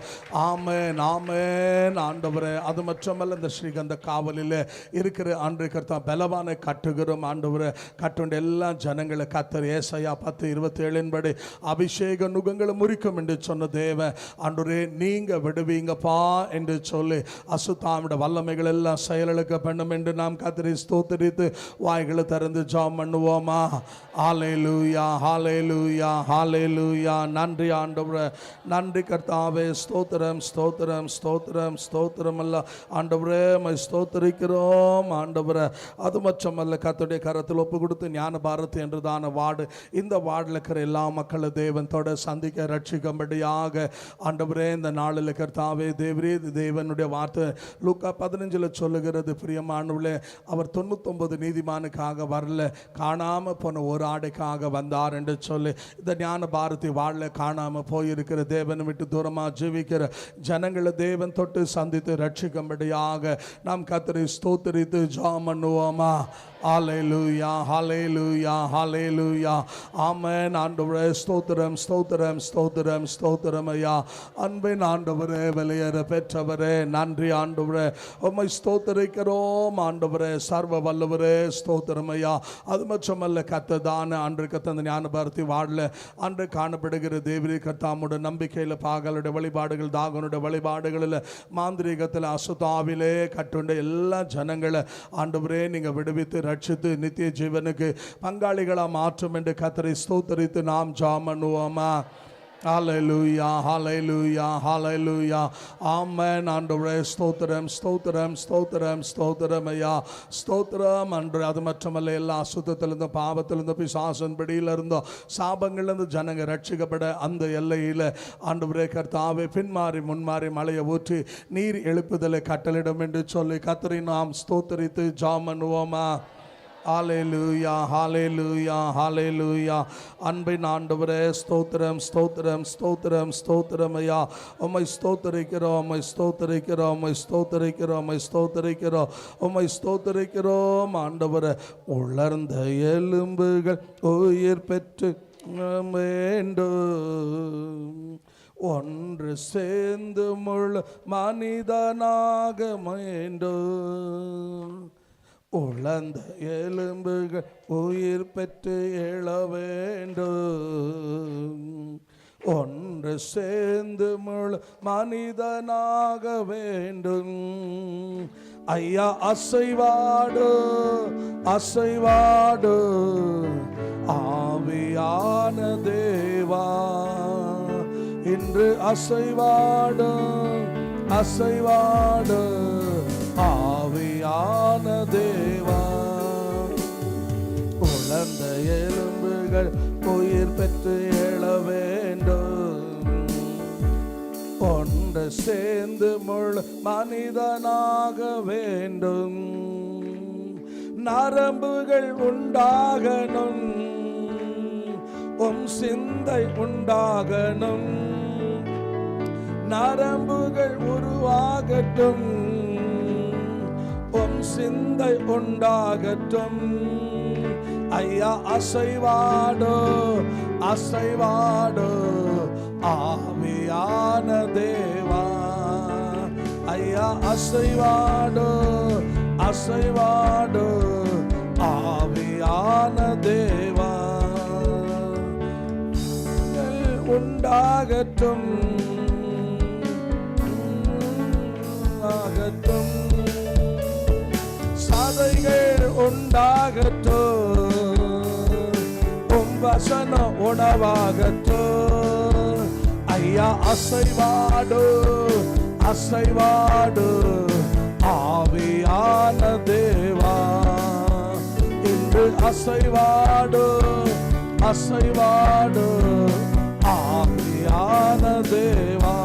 ஆமென் ஆமென் ஆண்டவரே. அது மட்டுமல்ல, இந்த ஸ்ரீகந்த காவலில் இருக்கிற ஆண்டு கர்த்தா பலவானை கட்டுகிறோம் ஆண்டவரே. கட்டுண்ட எல்லா ஜனங்களை கர்த்தர் ஏசாயா 10:27 படி அபிஷேக நுகங்களை முறிக்கும் என்று சொன்ன தேவ ஆண்டவரே, நீங்க விடுவீங்கப்பா என்று சொல்லி அசுத்தாமிட வல்லமைகள் எல்லாம் செயலுக்க பண்ணும் என்று நாம் கர்த்தரை ஸ்தோத்திரித்து வாய்களை திறந்து ஜெபம் பண்ணுவோமா? ஹalleluya ஹalleluya ஹalleluya. நன்றி ஆண்டவரே, நன்றி கர்த்தாவே. ஸ்தோத்திரம் ஸ்தோத்திரம் ஸ்தோத்திரம் ஸ்தோத்திரம் அல்ல ஆண்டவரே, மை ஸ்தோத்திரிக்கிறோம் ஆண்டவரே. அது மட்டுமல்ல, கர்த்தருடைய கரத்தில் ஒப்பு கொடுத்து ஞான பாரதி என்றுதான வார்டு, இந்த வார்டில் இருக்கிற எல்லா மக்களை தேவன் தொட சந்திக்க ரட்சிக்கும்படியாக ஆண்டவரே இந்த நாளில் கர்த்தாவே தேவரே, தேவனுடைய வார்த்தை லூக்கா 15 சொல்லுகிறது, பிரியமானவர்களே, அவர் 99 நீதிமானுக்காக வரல, காணாம போன ஒரு ஆடைக்காக வந்தார் என்று சொல்லி இந்த ஞான பாரதி வாழ காணாம போயிருக்கிற தேவனை விட்டு தூரமா ஜீவிக்கிற ஜனங்களை தேவன் தொட்டு சந்தித்து ரட்சிக்கும்படியாக நாம் கர்த்தரை ஸ்தோத்திரித்து ஜெபம் பண்ணுவோமா? ஹalleluya ஹalleluya ஹalleluya. ஆமென் ஆண்டவரே. ஸ்தோத்திரம் ஸ்தோத்திரம் ஸ்தோத்திரம் ஸ்தோத்திரம் ஐயா. அன்பின் ஆண்டவரே, வெளியேற பெற்றவரே, நன்றி ஆண்டவரே, உம்மை ஸ்தோத்திரிக்கிறோம் ஆண்டவரே. சர்வ வல்லவரே, ஸ்தோத்திரம் ஐயா. அது மட்டுமல்ல, கர்த்ததான அன்று கர்த்த ஞான பாரதி வாழல அன்று காணப்படுகிற தேவரீ கர்த்தாமுடைய நம்பிக்கையில் பாகலுடைய வழிபாடுகள், தாகனுடைய வழிபாடுகளில், மாந்திரீகத்தில், அசுத்தாவிலே கட்டுண்ட எல்லா ஜனங்களை ஆண்டவரே நீங்கள் விடுவித்து ரட்சித்து நித்திய ஜீவனுக்கு பங்காளிகளாக மாற்றும் என்று கர்த்தரை ஸ்தோத்திரித்து நாம் ஜெபம் பண்ணுவோமா? ஹalleluya ஹalleluya ஹalleluya. ஆமென் ஆண்டவரே. ஸ்தோத்திரம் ஸ்தோத்திரம் ஸ்தோத்திரம் ஸ்தோத்திரம் ஐயா. ஸ்தோத்திரம் அன்று. அது மட்டுமல்ல, எல்லா அசுத்தத்திலிருந்து, பாவத்திலிருந்து, பிசாசின் பிடியிலிருந்தோ, சாபங்களிலிருந்து ஜனங்க ரட்சிக்கப்பட அந்த எல்லையில் ஆண்டவரே கர்த்தாவே பின்மாறி முன்மாறி மலையை ஊற்றி நீர் எழுப்புதலை கட்டளிடும் என்று சொல்லி கர்த்தரை நாம் ஸ்தோத்திரித்து ஜெபம் பண்ணுவோமா? ஹalleluya ஹalleluya ஹalleluya. அன்பின் ஆண்டவரே, ஸ்தோத்திரம் ஸ்தோத்திரம் ஸ்தோத்திரம் ஸ்தோத்திரம் ஐயா. உம்மை ஸ்தோத்திரிக்கிறோம், உம்மை ஸ்தோத்திரிக்கிறோம், உம்மை ஸ்தோத்திரிக்கிறோம், உம்மை ஸ்தோத்திரிக்கிறோம், உம்மை ஸ்தோத்திரிக்கிறோம் ஆண்டவரே. உலர்ந்த எலும்புகள் உயிர் பெற்று வேண்டும், ஒன்று சேர்ந்து முழு மனிதனாக வேண்டும். உலர்ந்த எலும்புகள் உயிர் பெற்று எழ வேண்டும், ஒன்று சேர்ந்து முழு மனிதனாக வேண்டும். ஐயா அசைவாடு அசைவாடு ஆவியான தேவா, இன்று அசைவாடு அசைவாடு ஆவியான தேவா. உலர்ந்த எலும்புகள் உயிர் பெற்று எழ வேண்டும், ஒன்று சேர்ந்து முழு மனிதனாக வேண்டும். நரம்புகள் உண்டாகணும், சிந்தை உண்டாகணும், நரம்புகள் உருவாகட்டும், உம் சிந்தை உண்டாகட்டும். ஐயா அசைவாடோ அசைவாடோ ஆவியான தேவா. ஐயா அசைவாடோ அசைவாடோ ஆவியான தேவா. உண்டாகட்டும் ஆகட்டும், சதைகள் உண்டாகட்டும், உம் வசனம் உணவாகட்டும். ஐயா அசைவாடு அசைவாடு ஆவியான தேவா. இன்று அசைவாடு அசைவாடு ஆவியான தேவா.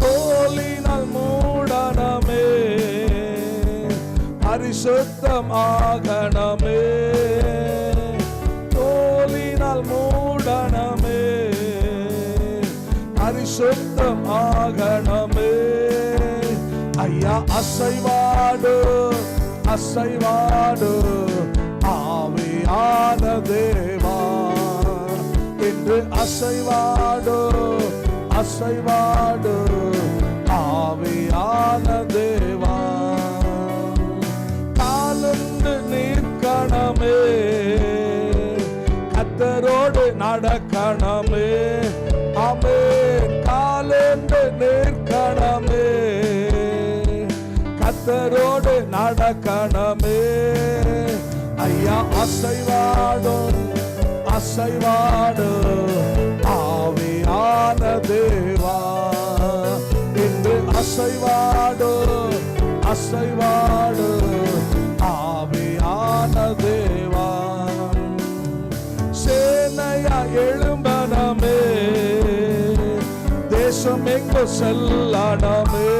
தோலினால் மூடனமே பரிசுத்தமாகணமே, தோலினால் மூடனமே பரிசுத்தமாகணமே. ஐயா அசைவாடு அசைவாடு ஆவியான தேவா. இன்று அசைவாடு அசைவாடு ஆவியான தேவா. காலந்து நிற்கணமே, கர்த்தரோடு நடக்கணமே. ஆமென். காலந்து நிற்கணமே, கர்த்தரோடு நடக்கணமே. ஐயா அசைவாடு அசைவாடு ஆவியான தேவா. இன்று அசைவாடு அசைவாடு ஆவியான தேவா. சேனையா எழும்பனமே, தேசம் எங்கு செல்லனமே.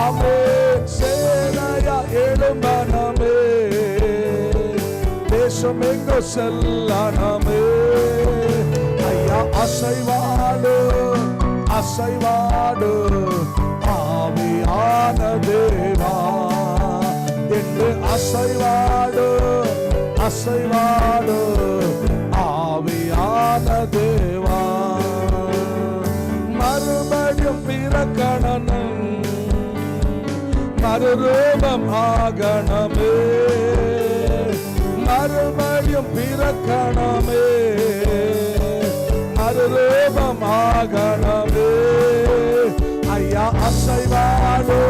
ஆமென். சேனையா எழும்பனமே, தேசம் எங்கு செல்லனமே. ஐயா அசைவாடு அசைவாடு ஆவியான தேவா. என்று அசைவாடு அசைவாடு ஆவியான தேவா. மறுபடியும் பிறக்கணும், மறுரூபம் ஆகணமே. மறுபடியும் பிறக்கணமே, மறுரூபம் ஆகணமே. ஐயா அசைவாடு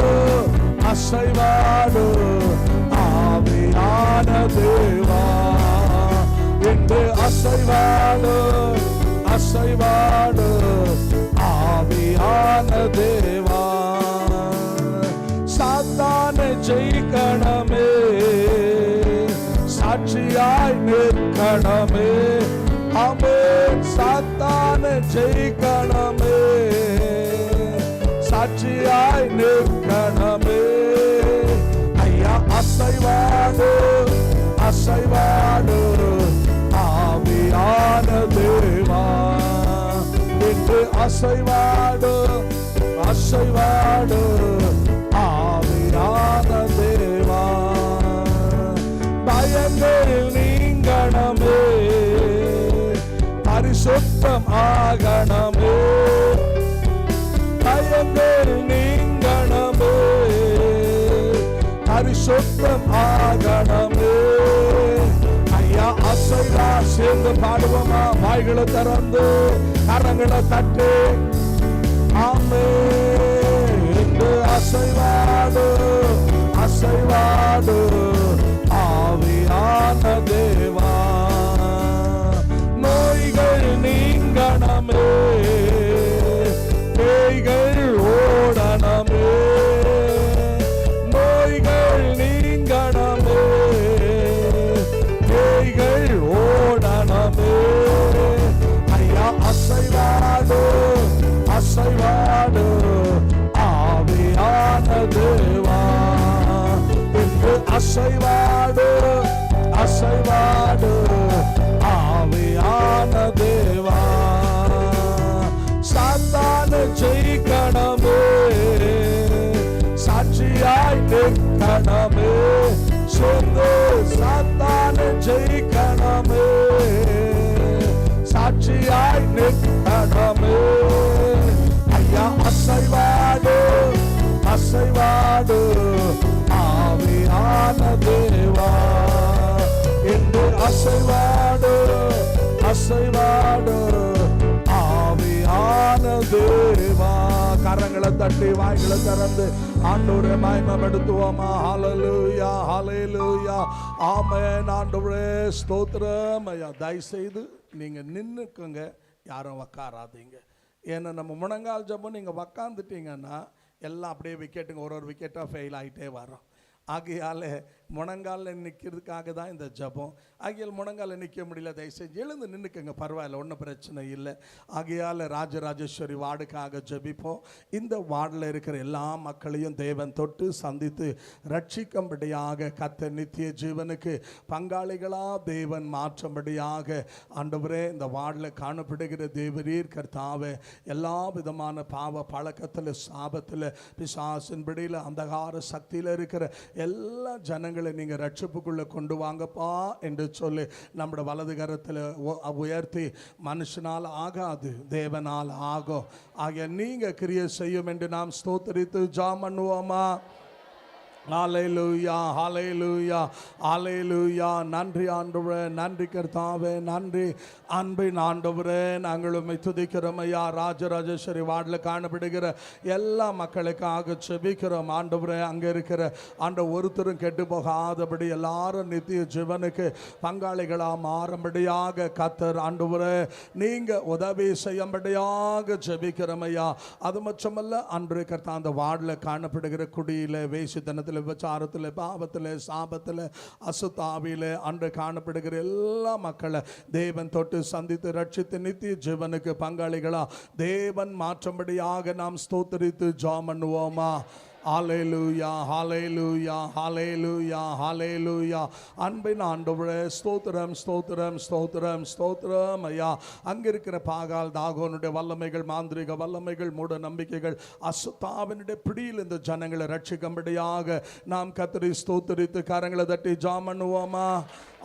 அசைவாடு ஆவியான தேவா. என்று அசைவாடு அசைவாடு ஆவியான தேவா. சாத்தானை ஜெயிக்கணமே, சாட்சியாய் நிற்கணமே. ஆமென். சாத்தானை ஜெயிக்கணமே, சாட்சியாய் நிற்கணமே. ஐயா அசைவாடு அசைவாடு ஆவியான தேவா. இன்று அசைவாடு அசைவாடு ஆவியான தேவா. பயங்கள் நீங்கணமே, பரிசுத்தம் ஆகணமே. பயங்கள் நீங்கணமே, பரிசுத்தம் ஆகணமே. ஐயா அசைவா. சேர்ந்து பாடுவோமா? வாய்களை திறந்து கரங்களை தட்டு. ஆமென். இன்று அசைவாடு அசைவாடு ஆவியான தேவா. நோய்கள் நீங்கணமே, பேய்கள் ஓடனமே. நோய்கள் நீங்கணமே, பேய்கள் ஓடனமே. ஐயா அசைவாடு அசைவாடு ஆவியான தேவா. இன்று அசைவாடு அசைவாடு ஆவியான தேவா. சாத்தானை தட்டி வாய்களை திறந்து ஆண்டவரே மகிமைப்படுத்துவோமா. ஹல்லேலூயா, ஹல்லேலூயா, ஆமென். ஆண்டவரே ஸ்தோத்திரம் ஐயா. தயவுசெய்து நீங்கள் நின்றுக்குங்க, யாரும் உக்காராதீங்க. ஏன்னா நம்ம முழங்கால் ஜெபம் நீங்கள் உக்காந்துட்டீங்கன்னா எல்லாம் அப்படியே விக்கெட்டுங்க ஒரு விக்கெட்டாக ஃபெயில் ஆகிட்டே வரும். ஆகையால் முழங்காலில் நிற்கிறதுக்காக தான் இந்த ஜபம். ஆகையால் முழங்காலில் நிற்க முடியல, தயவுசெய்து எழுந்து நின்றுக்கங்க, பரவாயில்ல, ஒன்றும் பிரச்சனை இல்லை. ஆகையால் ராஜராஜேஸ்வரி வார்டுக்காக ஜபிப்போம். இந்த வார்டில் இருக்கிற எல்லா மக்களையும் தேவன் தொட்டு சந்தித்து ரட்சிக்கும்படியாக கர்த்தர் நித்திய ஜீவனுக்கு பங்காளிகளாக தேவன் மாற்றும்படியாக ஆண்டவரே இந்த வார்டில் காணப்படுகிற தேவரீர் கர்த்தாவே எல்லா விதமான பாவ பழக்கத்தில் சாபத்தில் பிசாசின் பிடியில் அந்தகார சக்தியில் இருக்கிற எல்லா ஜனங்களை நீங்கள் ரட்சிப்புக்குள்ளே கொண்டு வாங்கப்பா என்று சொல்லி நம்முடைய வலது கரத்தில் உயர்த்தி, மனுஷனால் ஆகாது தேவனால் ஆகும், ஆகிய நீங்கள் கிரியை செய்யும் என்று நாம் ஸ்தோத்திரித்து ஜெபம் பண்ணுவோமா. ஹல்லேலூயா, ஹல்லேலூயா, ஹல்லேலூயா. நன்றி ஆண்டவரே, நன்றி கர்த்தாவே, நன்றி அன்பின் ஆண்டவரே. நாங்கள் உம்மை துதிக்கிறோம் ஐயா. ராஜராஜேஸ்வரி வார்டில் காணப்படுகிற எல்லா மக்களுக்காக செபிக்கிறோம் ஆண்டவரே. அங்கே இருக்கிற ஒருத்தரும் கெட்டு போகாதபடி எல்லாரும் நித்திய ஜீவனுக்கு பங்காளிகளாக மாறும்படியாக கர்த்தர் ஆண்டவரே நீங்கள் உதவி செய்யும்படியாக ஜெபிக்கிறோம் ஐயா. அது மட்டுமல்ல, அன்று கர்த்தா அந்த வார்டில் காணப்படுகிற குடியில், வேசித்தனத்தில், விபச்சாரத்தில், பாவத்தில், சாபத்தில், அசுத்தாவியில் அன்று காணப்படுகிற எல்லா மக்களை தேவன் தொட்டு சந்தித்து ரட்சித்து நித்திய ஜீவனுக்கு பங்காளிகளா தேவன் மாற்றும்படியாக நாம் ஸ்தோத்திரித்து ஜெபம் பண்ணுவோமா. ஹல்லேலூயா, ஹல்லேலூயா, ஹல்லேலூயா, ஹல்லேலூயா. அன்பின் ஆண்டவரே ஸ்தோத்திரம், ஸ்தோத்திரம், ஸ்தோத்திரம், ஸ்தோத்திரம் ஐயா. அங்கே இருக்கிற பாகால் தாகோனுடைய வல்லமைகள், மாந்திரிக வல்லமைகள், மூட நம்பிக்கைகள், அசுத்தாவினுடைய பிடியில் இந்த ஜனங்களை ரட்சிக்கும்படியாக நாம் கர்த்தரை ஸ்தோத்திரித்து கரங்களை தட்டி ஜெபம் பண்ணுவோமா.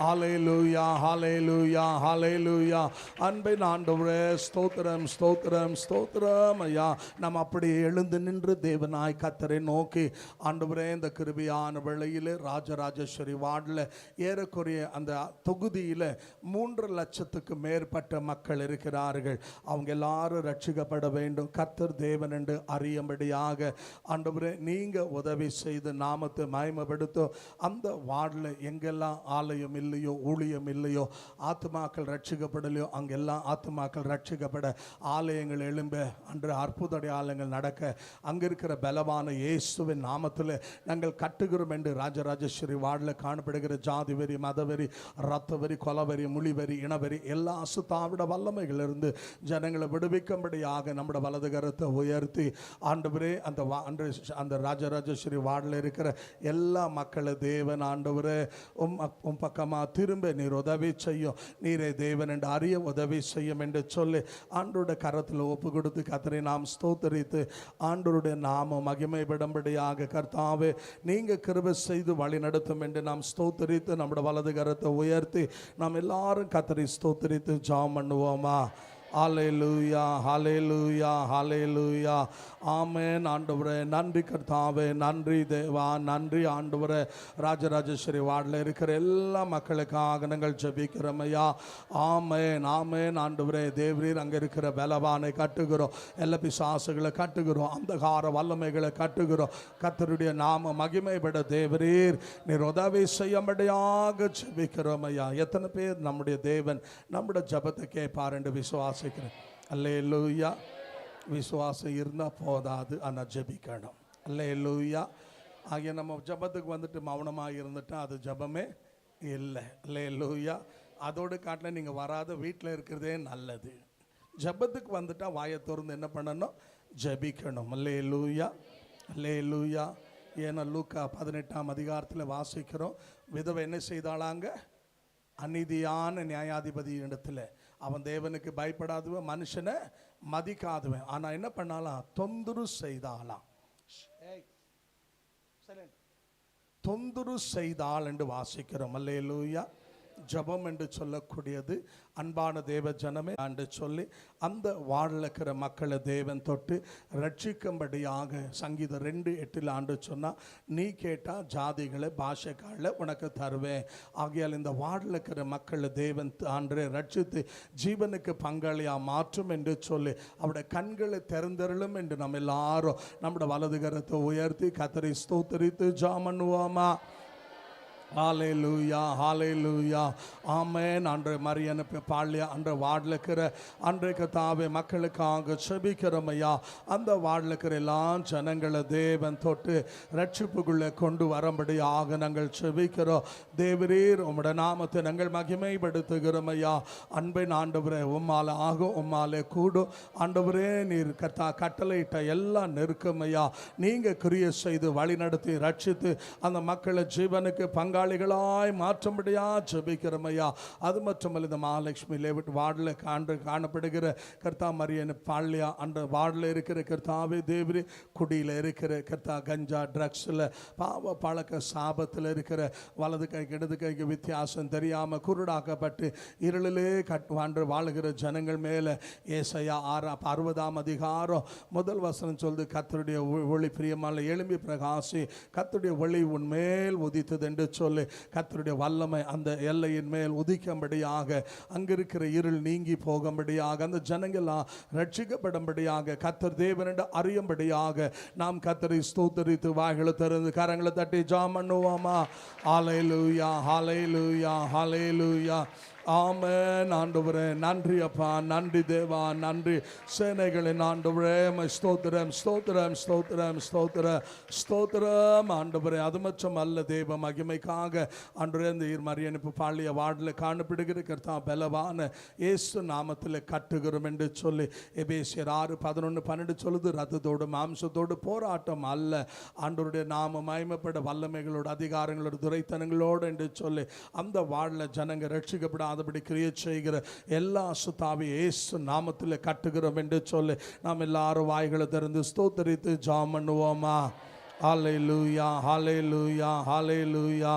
ஹல்லேலூயா, ஹல்லேலூயா, ஹல்லேலூயா. அன்பின் ஆண்டவரே ஸ்தோத்திரம், ஸ்தோத்திரம், ஸ்தோத்திரம் ஐயா. நாம் அப்படியே எழுந்து நின்று தேவனாய் கர்த்தரை நோக்கி ஆண்டவரே இந்த கிருபையான வேளையில் ராஜராஜேஸ்வரி வார்டில் ஏறக்குறைய அந்த தொகுதியில் 3 லட்சத்துக்கு மேற்பட்ட மக்கள் இருக்கிறார்கள். அவங்க எல்லாரும் ரட்சிக்கப்பட வேண்டும், கர்த்தர் தேவன் என்று அறியும்படியாக ஆண்டவரே நீங்கள் உதவி செய்து நாமத்தை மகிமைப்படுத்தும். அந்த வார்டில் எங்கெல்லாம் ஆலயம் இல்லையோ, ஊழியம் இல்லையோ, ஆத்துமாக்கள் ரட்சிக்கப்படலையோ, அங்கெல்லாம் ஆத்துமாக்கள் ரட்சிக்கப்பட ஆலயங்கள் எழும்ப, அன்று அற்புத அடையாளங்கள் நடக்க அங்கே இருக்கிற பலவான இயேசுவின் நாமத்தில் நாங்கள் கட்டுகிறோம் என்று ராஜராஜேஸ்வரி வார்டில் காணப்படுகிற ஜாதி வெறி, மதவெறி, இரத்த வெறி, கொலவெறி, மொழிவெறி, இனவெறி எல்லா அசுத்தாவிட வல்லமைகளிலிருந்து ஜனங்களை விடுவிக்கும்படியாக நம்முடைய வலது கரத்தை உயர்த்தி ஆண்டவரே அந்த ராஜராஜேஸ்வரி வார்டில் இருக்கிற எல்லா மக்களை தேவன் ஆண்டவரே உம் பக்கமாக திரும்ப நீர் உதவி செய்யும், நீரே தேவன் என்று அறிய உதவி செய்யும் என்று சொல்லி ஆண்டோட கரத்தில் ஒப்பு கொடுத்து கர்த்தரை நாம் ஸ்தோத்தரித்து ஆண்டவருடைய நாம மகிமைப்படும்படியாக கர்த்தாவே நீங்கள் கிருபை செய்து வழி நடத்தும் என்று நாம் ஸ்தோத்தரித்து நம்முடைய வலது கரத்தை உயர்த்தி நாம் எல்லாரும் கர்த்தரை ஸ்தோத்தரித்து ஜெபம் பண்ணுவோமா. ஹல்லேலூயா, ஹல்லேலூயா, ஹல்லேலூயா, ஆமென். ஆண்டவரே நன்றி கர்த்தாவே, நன்றி தேவா, நன்றி ஆண்டவரே. ராஜராஜேஸ்வரி வார்டில் இருக்கிற எல்லா மக்களுக்காக நாங்கள் ஜெபிக்கிறோம் ஐயா. ஆமென், ஆமென். ஆண்டவரே தேவரீர் அங்கே இருக்கிற பலவானை கட்டுகிறோம், எல்லா பிசாசுகளை கட்டுகிறோம், அந்தகார வல்லமைகளை கட்டுகிறோம். கர்த்தருடைய நாம மகிமைப்பட தேவரீர் நீர் உதவி செய்யும்படியாக ஜெபிக்கிறோம் ஐயா. எத்தனை பேர் நம்முடைய தேவன் நம்முடைய ஜெபத்தை கேட்பார் என்று விசுவாசிக்கிறேன். அல்லேலூயா. விசுவாசம் இருந்தால் போதாது, ஆனால் ஜெபிக்கணும். அல்லேலூயா. ஆகிய நம்ம ஜெபத்துக்கு வந்துட்டு மௌனமாக இருந்துட்டா அது ஜெபமே இல்லை. அல்லேலூயா. அதோடு காட்டில் நீங்கள் வராத வீட்டில் இருக்கிறதே நல்லது. ஜெபத்துக்கு வந்துட்டா வாயை திறந்து என்ன பண்ணணும்? ஜெபிக்கணும். அல்லேலூயா, அல்லேலூயா. ஏன்னா லூக்கா 18ஆம் அதிகாரத்தில் வாசிக்கிறோம், விதவை என்ன செய்தாளாங்க? அநீதியான நியாயாதிபதி இடத்துல அவன் தேவனுக்கு பயப்படாதவன், மனுஷனை மதிக்காதவன், ஆனால் என்ன பண்ணாலாம்? தொந்தரவு செய்தாலாம். தொந்தரவு செய்தாள் என்று வாசிக்கிறோம். அல்லேலூயா. ஜபம் என்று சொல்லக்கூடியது. அன்பான தேவ ஜனமே என்று சொல்லி அந்த வாழில் இருக்கிற மக்களை தேவன் தொட்டு ரட்சிக்கும்படியாக சங்கீதம் 2:8 ஆண்டு சொன்னால், நீ கேட்டால் ஜாதிகளை பாஷைக்கால உனக்கு தருவேன். ஆகையால் இந்த வாழில் இருக்கிற மக்களை தேவன் ஆண்டு ரட்சித்து ஜீவனுக்கு பங்காளியாக மாற்றும் என்று சொல்லி அவருடைய கண்களை திறந்தருளும் என்று நம்ம எல்லாரும் நம்முடைய வலது கரத்தை உயர்த்தி கர்த்தரை ஸ்தோத்திரித்து ஜெபம் பண்ணுவோமா? ஹல்லேலூயா, ஹல்லேலூயா, ஆமென். அன்று மரியன பாள்ளியா அன்று வார்டில் இருக்கிற அன்றைக்கு தாவே மக்களுக்காக செபிக்கிறோமையா. அந்த வார்டில் இருக்கிற எல்லா ஜனங்களை தேவன் தொட்டு ரட்சிப்புக்குள்ளே கொண்டு வரும்படியாக நாங்கள் செபிக்கிறோம். தேவரீர் உம்முடைய நாமத்தை நாங்கள் மகிமைப்படுத்துகிறோமையா. அன்பின் ஆண்டவரே, உம்மால ஆகும், உம்மாலே கூடும். ஆண்டவரே, நீர் கட்டளையிட்ட எல்லாம் நெருக்கமையா. நீங்கள் கிரியை செய்து வழி நடத்தி ரட்சித்து அந்த மக்களை ஜீவனுக்கு பங்காளிகளாய் மாற்றும்படியா ஜெபிக்கிறோமையா. அது மட்டுமல்ல, இந்த மகாலட்சுமி லேவிட் வார்டில் காணப்படுகிற கர்த்தா மரியன் பாள்ளியா அந்த வார்டில் இருக்கிற கர்த்தாவே தேவரே, குடியில் இருக்கிற கர்த்தா கஞ்சா ட்ரக்ஸில் பாவ பழக்க சாபத்தில் இருக்கிற வலது கைக்கு இடது கைக்கு வித்தியாசம் தெரியாமல் குருடாக்கப்பட்டு இருளிலே வாழுகிற ஜனங்கள் மேலே ஏசாயா 60ஆம் அதிகாரம் 1 வசனம் சொல்லுது, கர்த்தருடைய ஒளி பிரியமான எழும்பி பிரகாசி, கர்த்தருடைய ஒளி உன் மேல் உதித்தது என்று சொல்லி கர்த்தருடைய வல்லமை அந்த எல்லையின் மேல் உதிக்கும்படியாக, அங்கிருக்கிற இருள் நீங்கி போகும்படியாக, அந்த ஜனங்களாம் ரட்சிக்கப்படும்படியாக, கர்த்தர் தேவனிட அறியும்படியாக நாம் கர்த்தரை ஸ்தோத்திரித்து வாய்களை திறந்து கரங்களை தட்டி ஜெபம் பண்ணுவோமா? ஹல்லேலூயா, ஹல்லேலூயா, ஹல்லேலூயா, ஆமென். ஆண்டவரே நன்றி அப்பா, நன்றி தேவா, நன்றி. சேனைகளின் ஆண்டவரே ஸ்தோத்திரம், ஸ்தோத்திரம், ஸ்தோத்திரம், ஸ்தோத்திரம், ஸ்தோத்திரம் ஆண்டவரே. அது மட்டும் அல்ல, தேவ மகிமைக்காக ஆண்டவரே இந்த மரியனுப்பு பாள்ளிய வார்டில் காணப்படுகிற கர்த்தா பலவான இயேசு நாமத்தில் கட்டுகிறோம் என்று சொல்லி எபேசியர் 6:11-12 சொல்லுது, ரத்தத்தோடு மாம்சத்தோடு போராட்டம் அல்ல, ஆண்டவருடைய நாம மகிமைப்பட வல்லமைகளோடு அதிகாரங்களோடு துரைத்தனங்களோடு என்று சொல்லி அந்த வார்டில் ஜனங்க ரட்சிக்கப்பட அதபடி கிரியை செய்கிற எல்லா சுத்தாவி இயேசு நாமத்தில் கட்டுகிறோம் என்று சொல்லி நாம் எல்லாரும் வாய்களை திறந்து ஸ்தோத்திரித்து ஜெபம் பண்ணுவோமா? ஹல்லேலூயா, ஹல்லேலூயா, ஹல்லேலூயா,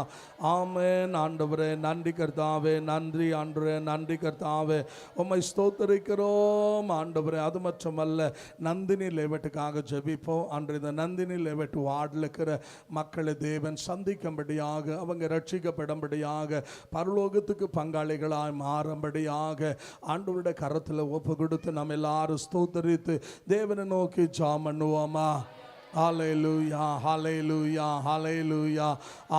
ஆமென். ஆண்டவரே நன்றி கர்த்தாவே, நன்றி ஆண்டவரே, நன்றி கர்த்தாவே, உம்மை ஸ்தோத்திரிக்கிறோம் ஆண்டவரே. அது மட்டுமல்ல, நந்தினி லேவட்டுக்காக ஜெபிப்போம். அன்று இந்த நந்தினி லேவட்டு வார்டில் இருக்கிற மக்களை தேவன் சந்திக்கும்படியாக, அவங்க ரட்சிக்கப்படும்படியாக, பரலோகத்துக்கு பங்காளிகளாய் மாறும்படியாக ஆண்டவருடைய கரத்தில் ஒப்பு கொடுத்து நம்ம எல்லாரும் ஸ்தோத்திரித்து தேவனை நோக்கி ஜெபம் பண்ணுவோமா? ஹல்லேலூயா, ஹல்லேலூயா, ஹல்லேலூயா,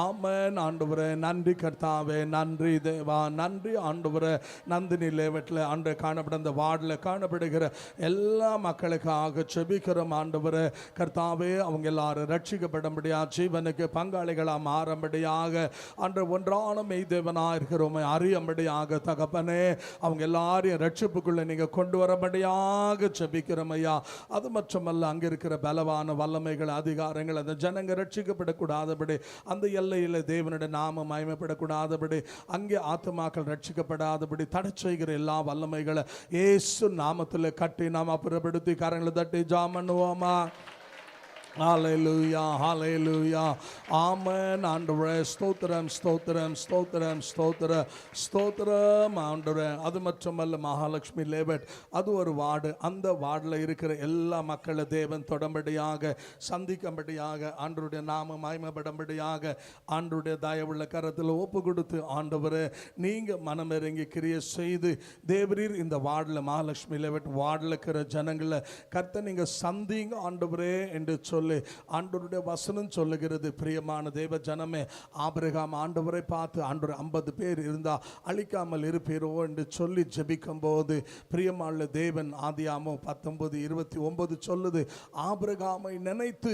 ஆமென். ஆண்டவரே நன்றி கர்த்தாவே, நன்றி தேவா, நன்றி ஆண்டவரே. நந்தினி லேவட்டில் அன்று காணப்பட அந்த வார்டில் காணப்படுகிற எல்லா மக்களுக்காக செபிக்கிறோம் ஆண்டவரே. கர்த்தாவே, அவங்க எல்லாரும் ரட்சிக்கப்படும்படியாக, ஜீவனுக்கு பங்காளிகளாக மாறும்படியாக, அன்று ஒன்றான மெய் தேவனாக இருக்கிறோமே அறியும்படியாக தகப்பனே, அவங்க எல்லாரையும் ரட்சிப்புக்குள்ளே நீங்கள் கொண்டு வரபடியாக செபிக்கிறோம் ஐயா. அது மட்டுமல்ல, அங்கே இருக்கிற பலவான வல்லமை அதிகாரங்கள் அந்த ஜனங்க ரட்சிக்கப்படக்கூடாதபடி, அந்த எல்லையில் தேவனுடைய நாமம் மகிமைப்படக்கூடாதபடி, அங்கே ஆத்துமாக்கள் ரட்சிக்கப்படாதபடி தடை செய்கிற எல்லா வல்லமைகளை இயேசு நாமத்தில் கட்டி நாம் அப்புறப்படுத்தி கரங்களை தட்டி ஜெபம் பண்ணுவோமா? ஹல்லேலூயா, ஹல்லேலூயா, ஆமென். ஆண்டவரே ஸ்தோத்திரம், ஸ்தோத்திரம், ஸ்தோத்திரம், ஸ்தோத்திரம், ஸ்தோத்திரம் ஆண்டவரே. அது மட்டுமல்ல, மகாலட்சுமி லேவட் அது ஒரு வார்டு. அந்த வார்டில் இருக்கிற எல்லா மக்களை தேவன் தொடம்படியாக, சந்திக்கும்படியாக, ஆண்டவருடைய நாம மகிமைப்படும்படியாக ஆண்டவருடைய தயவுள்ள கரத்தில் ஒப்பு கொடுத்து, ஆண்டவரே நீங்கள் மனமிறங்கி கிரியை செய்து தேவரீர் இந்த வார்டில் மகாலட்சுமி லேவட் வார்டில் இருக்கிற ஜனங்களை கர்த்தர் நீங்கள் சந்திங்க ஆண்டவரே என்று சொல்லி ஆண்டவருடைய வசனம் சொல்லுகிறது. பிரியமான தேவ ஜனமே, ஆபிரகாம் ஆண்டவரை பார்த்து, ஆண்டவர் 50 பேர் இருந்தால் அழிக்காமல் இருப்பீரோ என்று சொல்லி ஜெபிக்கும் போது, பிரியமான தேவன் ஆதியாகமம் 19:29 சொல்லுது, ஆபிரகாமை நினைத்து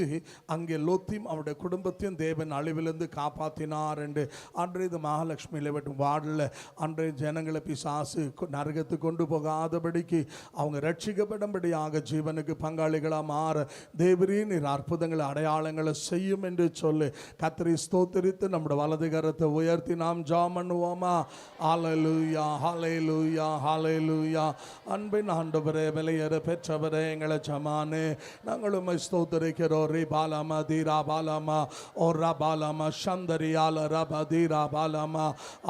அங்கே லோத்தையும் அவருடைய குடும்பத்தையும் தேவன் அழிவிலிருந்து காப்பாற்றினார் என்று. அன்றைய இது மகாலட்சுமி லேவட் வார்டில் அன்றைய ஜனங்களை பிசாசு நரகத்துக்கு கொண்டு போகாதபடிக்கு அவங்க ரட்சிக்கப்படும்படியாக, ஜீவனுக்கு பங்காளிகளாக மாற தேவரீர் நீர் அற்புதங்களை அடையாளங்களை செய்யும் என்று சொல்லி கர்த்தரை ஸ்தோத்திரித்து நம்முடைய வலது கரத்தை உயர்த்தி நாம் ஜெபம் பண்ணுவோமா? ஹல்லேலூயா, ஹல்லேலூயா, ஹல்லேலூயா. அன்பின் ஆண்டவரே, விலையேற பெற்றவரே, எங்களை ஜமானே, நாங்கள் உம்மை ஸ்தோத்திரிக்கிறோம். ரிபாலமா தீரா பாலமா ஓ ரபாலமா சந்தரியால ரபா தீரா பாலமா.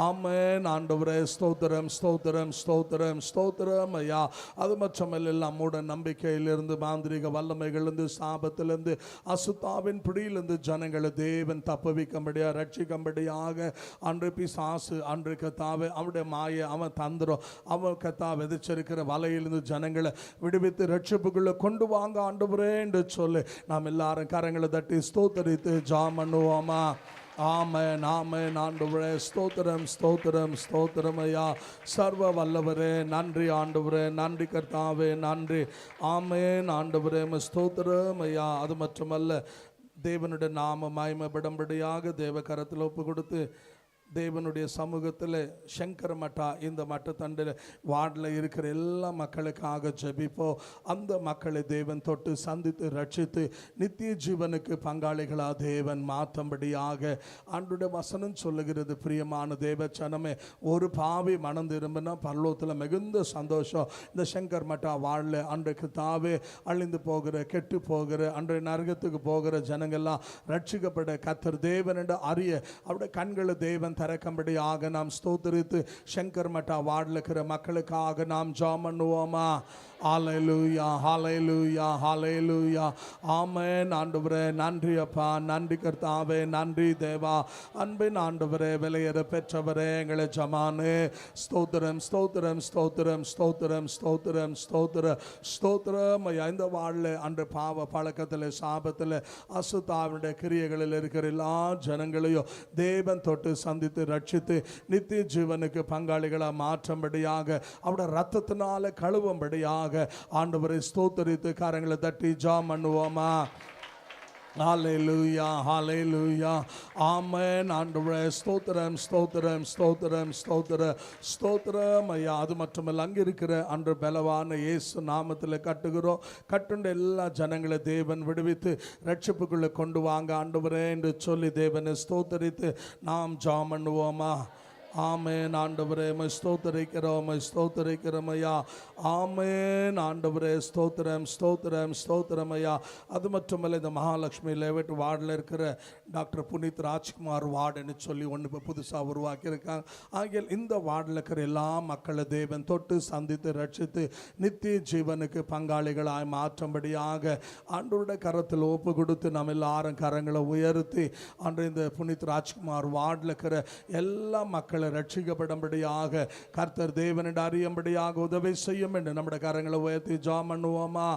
ஆமென் ஆண்டவரே, ஸ்தோத்திரம் ஸ்தோத்திரம் ஸ்தோத்திரம் ஸ்தோத்திரம் ஐயா. அது மட்டுமல்ல, எல்லாம் மூட நம்பிக்கையிலிருந்து, மாந்திரிக வல்லமைகளிலிருந்து, சாபத்திலிருந்து, அசுத்தாவின் பிடியிலிருந்து ஜனங்களை தேவன் தப்புவிக்கும்படியா ரட்சிக்கும்படியாக அன்று பிசாசு அன்று கத்தாவே அவனுடைய மாயை அவன் தந்திரம் அவன் கத்தா விதைச்சிருக்கிற வலையிலிருந்து ஜனங்களை விடுவித்து ரட்சிப்புக்குள்ள கொண்டு வாங்க ஆண்டவரே என்று சொல்லி நாம் எல்லாரும் கரங்களை தட்டி ஸ்தோத்தரித்து ஜெபம் பண்ணுவோமா? ஆமென், ஆமென் ஆண்டவரே, ஸ்தோத்திரம் ஸ்தோத்திரம் ஸ்தோத்திரம் ஐயா. சர்வ வல்லவரே, நன்றி ஆண்டவரே, நன்றி கர்த்தாவே, நன்றி. ஆமென் ஆண்டவரே, ஸ்தோத்திரம் ஐயா. அது மட்டுமல்ல, தேவனுடைய நாம மகிமைப்படும்படியாக தேவ கரத்தில் ஒப்பு கொடுத்து தேவனுடைய சமூகத்தில் சங்கர மட்டா இந்த மட்டத்தண்டில் வார்டில் இருக்கிற எல்லா மக்களுக்காக ஜெபிப்போம். அந்த மக்களை தேவன் தொட்டு சந்தித்து ரட்சித்து நித்திய ஜீவனுக்கு பங்காளிகளாக தேவன் மாற்றும்படியாக ஆண்டுடைய வசனம் சொல்லுகிறது. பிரியமான தேவச்சனமே, ஒரு பாவி மனம் திரும்பினா பரலோகத்தில் மிகுந்த சந்தோஷம். இந்த சங்கர் மட்டா வாழல அன்றைக்கு தாவே அழிந்து போகிற கெட்டு போகிற அன்றைய நரகத்துக்கு போகிற ஜனங்கள்லாம் ரட்சிக்கப்பட கர்த்தர் தேவன் என்று அறிய அவருடைய கண்களை தேவன் திறக்கும்படியாக நாம் ஸ்தோத்திரித்து சங்கர் மட்டா வார்டில் இருக்கிற மக்களுக்காக நாம் ஜெபம் பண்ணுவோமா? ஹல்லேலூயா, ஹல்லேலூயா, ஹல்லேலூயா. ஆமென் ஆண்டவரே, நன்றி அப்பா, நன்றி கர்த்தாவே, நன்றி தேவா. அன்பின் ஆண்டவரே, விலையேற பெற்றவரே, எங்களை ஜமானே, ஸ்தோத்திரம் ஸ்தோத்திரம் ஸ்தோத்திரம் ஸ்தோத்திரம் ஸ்தோத்திரம் ஸ்தோத்திர ஸ்தோத்திரம் ஐயா. இந்த வாழில் அன்று பாவ பழக்கத்தில், சாபத்தில், அசுத்தாவினுடைய கிரியைகளில் இருக்கிற எல்லா ஜனங்களையும் தேவன் தொட்டு சந்தித்து ரட்சித்து நித்திய ஜீவனுக்கு பங்காளிகளாக மாற்றும்படியாக அவருடைய ரத்தத்தினால கழுவும்படியாக ஆண்டவரை ஸ்தோத்திரித்து கரங்களை தட்டி ஜெபம் பண்ணுவோமா? ஹல்லேலூயா, ஹல்லேலூயா. ஆமென் ஆண்டவரே, ஸ்தோத்திரம் ஸ்தோத்திரம் ஸ்தோத்திரம் ஸ்தோத்திர ஸ்தோத்திரம் ஐயா. அது மட்டுமல்ல, அங்கே இருக்கிற அன்று பலவான இயேசு நாமத்தில் கட்டுகிறோம். கட்டுண்ட எல்லா ஜனங்களை தேவன் விடுவித்து ரட்சிப்புக்குள்ளே கொண்டு வாங்க ஆண்டவரே என்று சொல்லி தேவனை ஸ்தோத்தரித்து நாம் ஜெபம் பண்ணுவோமா? ஆமென் ஆண்டவரே, ஸ்தோத்தரிக்கிறோம் ஸ்தோத்தரிக்கிறோம் ஐயா. ஆமென் ஆண்டவரே, ஸ்தோத்திரம் ஸ்தோத்திரம் ஸ்தோத்திரம் ஐயா. அது மட்டுமல்ல, இந்த மகாலட்சுமி லேவட் வார்டில் இருக்கிற டாக்டர் புனித் ராஜ்குமார் வார்டுன்னு சொல்லி ஒன்று இப்போ புதுசாக உருவாக்கியிருக்காங்க. ஆகிய இந்த வார்டில் இருக்கிற எல்லா மக்களை தேவன் தொட்டு சந்தித்து ரட்சித்து நித்திய ஜீவனுக்கு பங்காளிகளாய் மாற்றும்படியாக ஆண்டவருடைய கரத்தில் ஒப்பு கொடுத்து நம்ம எல்லாரும் கரங்களை உயர்த்தி அன்று இந்த புனித் ராஜ்குமார் வார்டில் இருக்கிற எல்லா மக்கள் ரட்சிக்கப்படும்படியாக கர்த்தர் தேவனிடம் அறியும்படியாக உதவி செய்யும் என்று நம்முடைய கரங்களை உயர்த்தி ஜெபம் பண்ணுவோமா?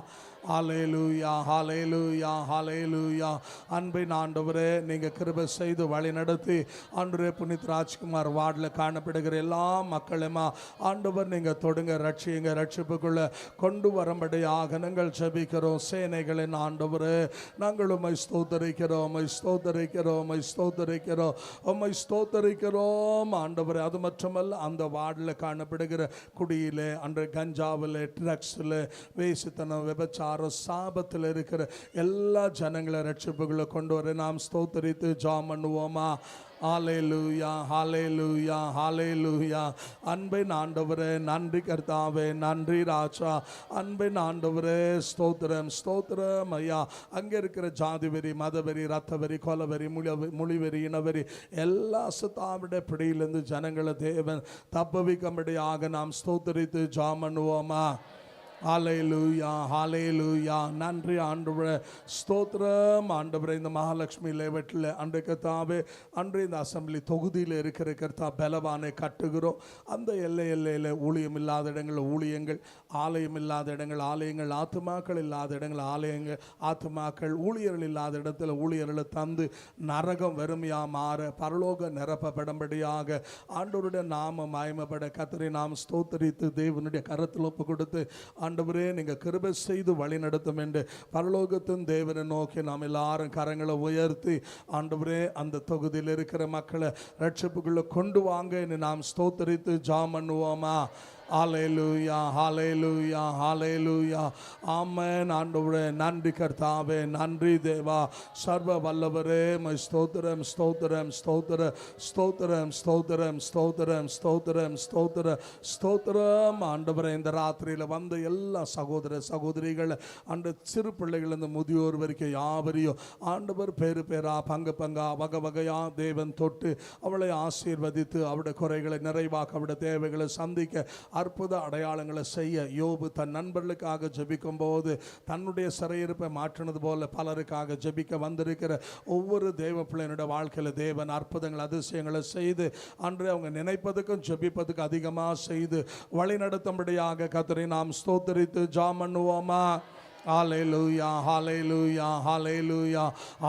ஹல்லேலூயா, ஹல்லேலூயா, ஹல்லேலூயா. அன்பின் ஆண்டவரே, நீங்கள் கிருபை செய்து வழி நடத்தி ஆண்டவரே புனித் ராஜ்குமார் வார்டில் காணப்படுகிற எல்லா மக்களுமா ஆண்டவர் நீங்கள் தொடுங்க, ரட்சியுங்க, ரட்சிப்புக்குள்ளே கொண்டு வரும்படியாக நாங்கள் ஜெபிக்கிறோம். சேனைகளின் ஆண்டவரே, நாங்கள் உம்மை ஸ்தோத்தரிக்கிறோம், உம்மை ஸ்தோத்தரிக்கிறோம், உம்மை ஸ்தோத்தரிக்கிறோம், உம்மை ஸ்தோத்தரிக்கிறோம் ஆண்டவரே. அது மட்டுமல்ல, அந்த வார்டில் காணப்படுகிற குடியில் அன்று கஞ்சாவில், ட்ரக்ஸில், வேசித்தனம், விபச்சாரம், சாபத்தில் இருக்கிற எல்லா ஜனங்களை ரட்சிப்புகளை கொண்டு வர நாம் ஸ்தோத்தரித்து ஜெபம் பண்ணுவோமா? ஹல்லேலூயா, ஹல்லேலூயா, ஹல்லேலூயா. அன்பின் ஆண்டவரே, நன்றி கர்த்தாவே, நன்றி ராஜா. அன்பின் ஆண்டவரே, ஸ்தோத்திரம் ஸ்தோத்திரம் ஐயா. அங்கே இருக்கிற ஜாதி வெறி, மதவெறி, ரத்தவெறி, கொலவெறி, மொழிவெறி, இனவெறி எல்லா அசுத்தாவுடைய பிடியிலிருந்து ஜனங்களை தேவன் தப்புவிக்கும்படியாக நாம் ஸ்தோத்தரித்து ஜெபம் பண்ணுவோமா? ஹல்லேலூயா, ஹல்லேலூயா. நன்றி ஆண்டவரே, ஸ்தோத்திரம் ஆண்டவரே. இந்த மகாலட்சுமி லேவட்டில் அன்று கர்த்தாவே அன்று இந்த அசம்பிளி தொகுதியில் இருக்கிற கர்த்தா பலவானை கட்டுகிறோம். அந்த எல்லையில் ஊழியம் இல்லாத இடங்கள் ஊழியங்கள், ஆலயம் இல்லாத இடங்கள் ஆலயங்கள், ஆத்துமாக்கள் இல்லாத இடங்கள் ஆலயங்கள், ஆத்துமாக்கள், ஊழியர்கள் இல்லாத இடத்துல ஊழியர்களை தந்து நரகம் வெறுமையாக மாற பரலோக நிரப்பப்படும்படியாக ஆண்டவருடைய நாம மகிமைப்பட கர்த்தரை நாம் ஸ்தோத்தரித்து தேவனுடைய கரத்தில் ஒப்பு கொடுத்து ஆண்டவரே நீங்கள் கிருபை செய்து வழி நடத்தும் என்று பரலோகத்தின் தேவனை நோக்கி நாம் எல்லாரும் கரங்களை உயர்த்தி ஆண்டவரே அந்த தொகுதியில் இருக்கிற மக்களை ரட்சிப்புக்குள்ளே கொண்டு வாங்க என்று நாம் ஸ்தோத்தரித்து ஜெபம் பண்ணுவோமா? ஹalleluya ஹalleluya ஹalleluya ஆமென். ஆண்டவரே நன்றி கர்த்தாவே, நன்றி தேவா, சர்வ வல்லவரே, மை ஸ்தோத்திரம் ஸ்தோத்திரம் ஸ்தோத்திர ஸ்தோத்திரம் ஸ்தோத்திரம் ஸ்தோத்திரம் ஸ்தோத்திரம் ஸ்தோத்திர ஸ்தோத்திரம். ஆண்டவரே இந்த ராத்திரியில் வந்த எல்லா சகோதர சகோதரிகள், அந்த சிறு பிள்ளைகள், இந்த முதியோர் வரைக்கும் யாவரையும் ஆண்டவர் பேரு பேரா பங்கு பங்கா வகை வகையா தேவன் தொட்டு அவளை ஆசீர்வதித்து அவருடைய குறைகளை நிறைவாக்க, அவருடைய தேவைகளை சந்திக்க, அற்புத அடையாளங்களை செய்ய. யோபு தன் நண்பர்களுக்காக ஜெபிக்கும் போது தன்னுடைய சிறையிருப்பை மாற்றினது போல பலருக்காக ஜெபிக்க வந்திருக்கிற ஒவ்வொரு தேவ பிள்ளையினுடைய வாழ்க்கையில் தேவன் அற்புதங்கள் அதிசயங்களை செய்து அன்று அவங்க நினைப்பதுக்கும் ஜெபிப்பதுக்கு அதிகமாக செய்து வழி நடத்தும்படியாக கர்த்தரை நாம் ஸ்தோத்திரித்து ஜெபம் பண்ணுவோமா? ஹalleluya ஹalleluya ஹalleluya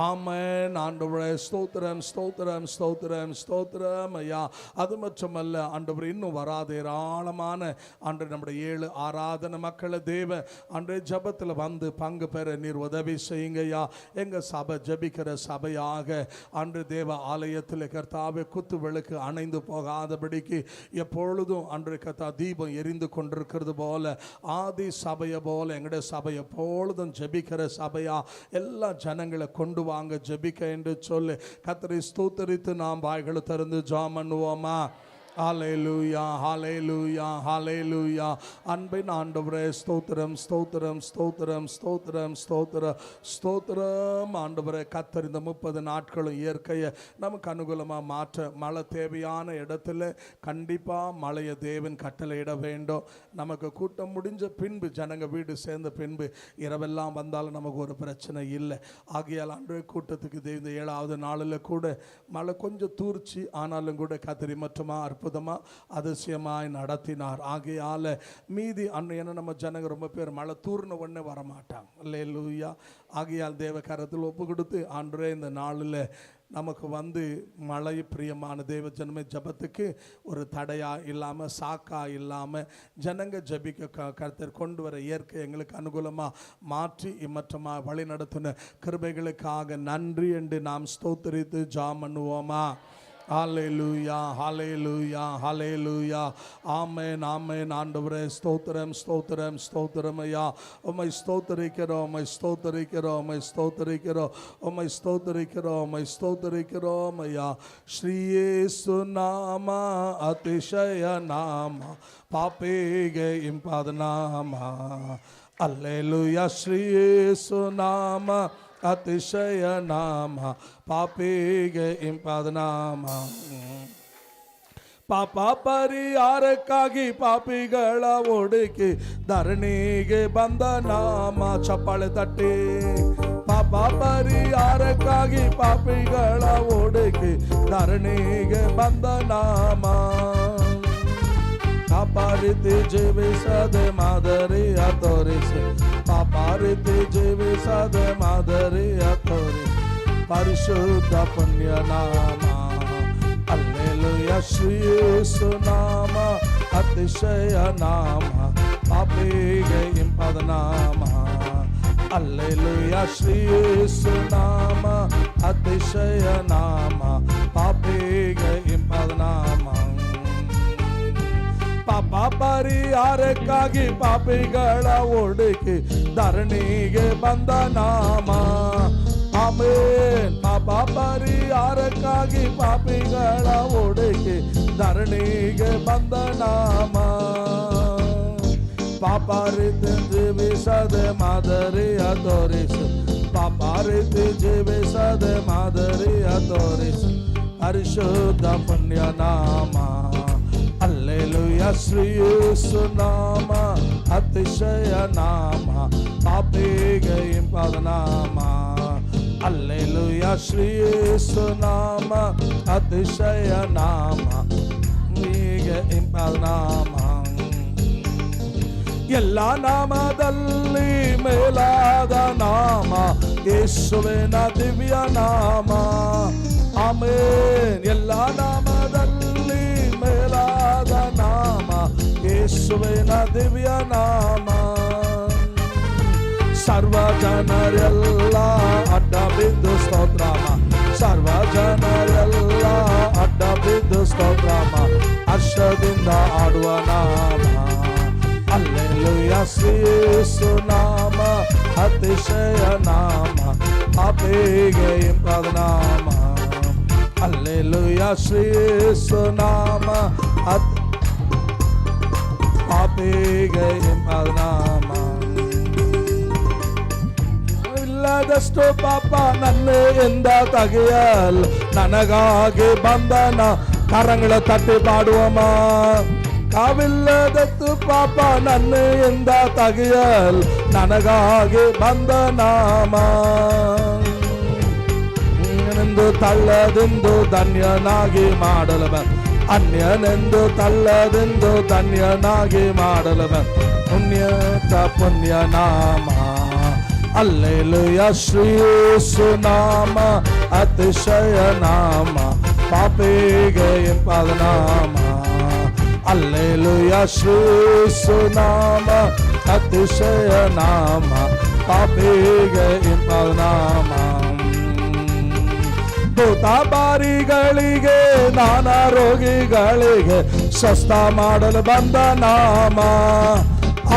ஆமென். ஆண்டவரே ஸ்தோத்திரம் ஸ்தோத்திரம் ஸ்தோத்திரம் ஸ்தோத்திரம் ஐயா. அது மட்டுமல்ல ஆண்டவரே, இன்னும் வராத ஏராளமான ஆண்டு நம்முடைய 7 ஆராதனை மக்களை தேவ அன்றைய ஜபத்தில் வந்து பங்கு பெற நீர் உதவி செய்யுங்க ஐயா. எங்கள் சபை ஜபிக்கிற சபையாக அன்று தேவ ஆலயத்தில் கர்த்தாவே குத்து விளக்கு அணைந்து போகாதபடிக்கு எப்பொழுதும் அன்று கர்த்தா தீபம் எரிந்து கொண்டிருக்கிறது போல ஆதி சபையை போல எங்களுடைய சபையை எப்பொழுதும் ஜெபிக்கிற சபையா எல்லா ஜனங்களை கொண்டு வாங்க ஜெபிக்க என்று சொல்லி கர்த்தரை ஸ்தோத்திரித்து நாம் வாய்களை திறந்து ஜெபம் பண்ணுவோமா? ஹalleluya ஹalleluya ஹalleluya. அன்பின் ஆண்டவரே ஸ்தோத்திரம் ஸ்தோத்திரம் ஸ்தோத்திரம் ஸ்தோத்திரம் ஸ்தோத்திரம் ஸ்தோத்திரம். ஆண்டவரே கர்த்தர் இந்த 30 நாட்களும் இயற்கையை நமக்கு அனுகூலமாக மாற்ற மழை தேவையான இடத்துல கண்டிப்பாக மழையை தேவன் கட்டளையிட வேண்டும். நமக்கு கூட்டம் முடிஞ்ச பின்பு ஜனங்க வீடு சேர்ந்த பின்பு இரவெல்லாம் வந்தாலும் நமக்கு ஒரு பிரச்சனை இல்லை. ஆகையால் அன்றைய கூட்டத்துக்கு இந்த 7வது நாளில் கூட மழை கொஞ்சம் தூர்ச்சி ஆனாலும் கூட கர்த்தர் மட்டுமா அற்புதமாக அதிசயமாய் நடத்தினார். ஆகையால் மீதி அன்றைய நம்ம ஜனங்க ரொம்ப பேர் மழை தூர்ன உடனே வரமாட்டாங்க. அல்லேலூயா. ஆகையால் தேவ கரத்தில் ஒப்பு கொடுத்து ஆண்டவரே இந்த நாளில் நமக்கு வந்து மழை பிரியமான தேவ ஜனமே ஜபத்துக்கு ஒரு தடையா இல்லாமல் சாக்கா இல்லாமல் ஜனங்க ஜபிக்க கர்த்தர் கொண்டு வர இயற்கை எங்களுக்கு அனுகூலமாக மாற்றி இம்மற்றமாக வழி நடத்தின கிருபைகளுக்காக நன்றி என்று நாம் ஸ்தோத்திரித்து ஜெபம் பண்ணுவோமா? ஹalleluya ஹalleluya ஹalleluya ஆமென் ஆமென். ஆண்டவரே ஸ்தோத்திரம் ஸ்தோத்திரம் ஸ்தோத்திரம் ஐயா. உம்மை ஸ்தோத்திரிக்கிறோம் உம்மை ஸ்தோத்திரிக்கிறோம் உம்மை ஸ்தோத்திரிக்கிறோம் உம்மை ஸ்தோத்திரிக்கிறோம் உம்மை ஸ்தோத்திரிக்கிறோம் ஐயா. ஸ்ரீ இயேசு நாம அதிசய நாம பாபிಗೆ ಇಂಪಾದ ನಾಮ. அல்லேலூயா. ஸ்ரீ இயேசு நாம அதிசய நாಮ ಪಾಪಿಗೆ ಇಂಪಾದ ನಾಮ. ಪಾಪ ಪರಿಹಾರಕ್ಕಾಗಿ ಪಾಪಿಗಳ ಹುಡುಕಿ ಧರಣಿಗೆ ಬಂದ ನಾಮ. ಚಪ್ಪಾಳೆ ತಟ್ಟಿ. ಪಾಪ ಪರಿಹಾರಕ್ಕಾಗಿ ಪಾಪಿಗಳ ಹುಡುಕಿ ಧರಣಿಗೆ ಬಂದ ನಾಮ. ಪಾಪಾರಿತಿ ಜೀವಿಸದೆ ಮಾದರಿಯ ತೋರಿಸಿ ಪಾಪಾರಿತಿ ಜೀವಿಸದೆ ಮಾದರಿಯ ತೋರಿಸಿ ಪರಿಶುದ್ಧ ಪುಣ್ಯ ನಾಮ. அல்லேலூயா. ஸ்ரீ இயேசு நாம அதிசய நாಮ ಪಾಪಿಗೆ ಇಂಪಾದ ನಾಮ. அல்லேலூயா. ஸ்ரீ இயேசு நாம அதிசய நாಮ ಪಾಪಿಗೆ ಇಂಪಾದ ನಾಮ. ಪಾಪ ಪರಿಹಾರಕ್ಕಾಗಿ ಪಾಪಿಗಳ ಹುಡುಕಿ ಧರಣಿಗೆ ಬಂದ ನಾಮ. ಆಮೇನ್. ಪಾಪ ಪರಿಹಾರಕ್ಕಾಗಿ ಪಾಪಿಗಳ ಹುಡುಕಿ ಧರಣಿಗೆ ಬಂದ ನಾಮ. ಪಾಪ ರೀತಿ ಜೀವಿಸದೆ ಮಾದರಿಯ ತೋರಿಸು ಪಾಪ ರೀತಿ ಜೀವಿಸದೆ ಮಾದರಿಯ ತೋರಿಸು ಪರಿಶುದ್ಧ ಪುಣ್ಯ ನಾಮ. அல்லேலூயா. ஸ்ரீ இயேசு நாம அதிசய நாம பாபிಗೆ ಇಂಪಾದ ನಾಮ. அல்லேலூயா. ஸ்ரீ இயேசு நாம அதிசய நாಮ ಪಾಪಿಗೆ ಇಂಪಾದ ನಾಮ. ಎಲ್ಲ ನಾಮದಲ್ಲಿ ಮೇಲಾದ ನಾಮ ಯೇಸುವಿನ ದಿವ್ಯ ನಾಮ. ಆಮೆನ್. ಎಲ್ಲ ನಾಮದಲ್ಲಿ ಮೇಲಾದ ನಾಮ ಯೇಸುವಿನ ದಿವ್ಯ ನಾಮ. ಸರ್ವ ಜನರೆಲ್ಲ ಅಡ್ಡ ಬಿದ್ದು ಸ್ತೋತ್ರಮ. ಸರ್ವ ಜನರೆಲ್ಲ ಅಡ್ಡ ಬಿದ್ದು ಸ್ತೋತ್ರಮ. ಹರ್ಷ ತುಳ್ಳದಿಂದ ಆಡುವ ನಾಮ. ಅಲ್ಲೆಲುಯ್ಯ ಶ್ರೀಯೇಸು ನಾಮ ಅತಿಶಯ ನಾಮ, ಪಾಪಿಗೆ ಇಂಪಾದ ನಾಮ. ಅಲ್ಲೆಲುಯ್ಯ ಶ್ರೀಯೇಸು ನಾಮ ಪಾಪಿಗೆ ಇಂಪಾದ ನಾಮ. ಇಲ್ಲದಷ್ಟು ಪಾಪ ನನ್ನೆಯಿಂದ ತೆಗೆಯಲ್ ನನಗಾಗಿ ಬಂದನ, ಕರಗಳ ತಟ್ಟಿ ಪಾಡುವಮ್ಮ. ಕಾವಿಲ್ಲದತ್ತು ಪಾಪ ನನ್ನೆಯಿಂದ ತೆಗೆಯಲ್ ನನಗಾಗಿ ಬಂದ ನಾಮ. ಅನ್ಯನೆಂದು ತಳ್ಳದೆಂದು ಧನ್ಯನಾಗಿ ಮಾಡಲು ಅನ್ಯನೆಂದು ತಳ್ಳದೆಂದು ಧನ್ಯನಾಗಿ ಮಾಡಲು ಪುಣ್ಯತ ಪುಣ್ಯ ನಾಮ. ಅಲ್ಲೆಲುಯ್ಯ ಶ್ರೀಯೇಸು ನಾಮ ಅತಿಶಯ ನಾಮ, ಪಾಪಿಗೆ ಇಂಪಾದ ನಾಮ. ಅಲ್ಲೆಲುಯ್ಯ ಶ್ರೀಯೇಸು ನಾಮ ಅತಿಶಯ ನಾಮ, ಪಾಪಿಗೆ ಇಂಪಾದ ನಾಮ. ಭೂತಾಬಾರಿಗಳಿಗೆ ನಾನಾ ರೋಗಿಗಳಿಗೆ ಸ್ವಸ್ಥ ಮಾಡಲು ಬಂದ ನಾಮ.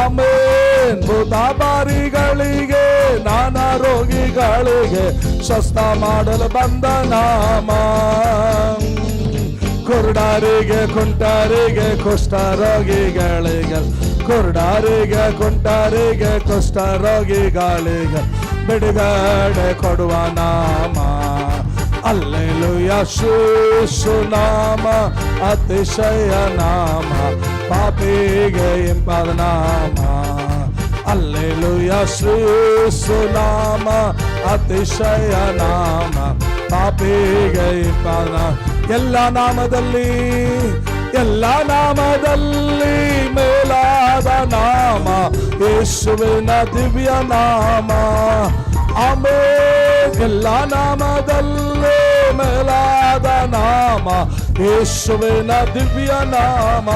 ಆಮೇನ್. ಭೂತಾಬಾರಿಗಳಿಗೆ ನಾನಾ ರೋಗಿಗಳಿಗೆ ಸ್ವಸ್ಥ ಮಾಡಲು ಬಂದ ನಾಮ. ಕುರುಡರಿಗೆ ಕುಂಟರಿಗೆ ಕುಷ್ಠರೋಗಿಗಳಿಗೆ, ಕುರುಡರಿಗೆ ಕುಂಟರಿಗೆ ಕುಷ್ಠರೋಗಿಗಳಿಗೆ ಬಿಡುಗಡೆ ಕೊಡುವ ನಾಮ. ಅಲ್ಲೆಲುಯ್ಯ ಶ್ರೀಯೇಸು ನಾಮ ಅತಿಶಯ ನಾಮ, ಪಾಪಿಗೆ ಇಂಪಾದ ನಾಮ. ಅಲ್ಲೆಲುಯ್ಯ ಶ್ರೀಯೇಸು ನಾಮ ಅತಿಶಯ ನಾಮ, ಪಾಪಿಗೆ ಇಂಪಾದ ನಾಮ. ಎಲ್ಲ ನಾಮದಲ್ಲಿ ಎಲ್ಲ ನಾಮದಲ್ಲಿ ಮೇಲಾದ ನಾಮ ಯೇಸುವಿನ ದಿವ್ಯ ನಾಮ. ಆಮೇನ್. ಎಲ್ಲ ನಾಮದಲ್ಲಿ ಮೇಲಾದ ನಾಮ ಯೇಸುವಿನ ದಿವ್ಯ ನಾಮ.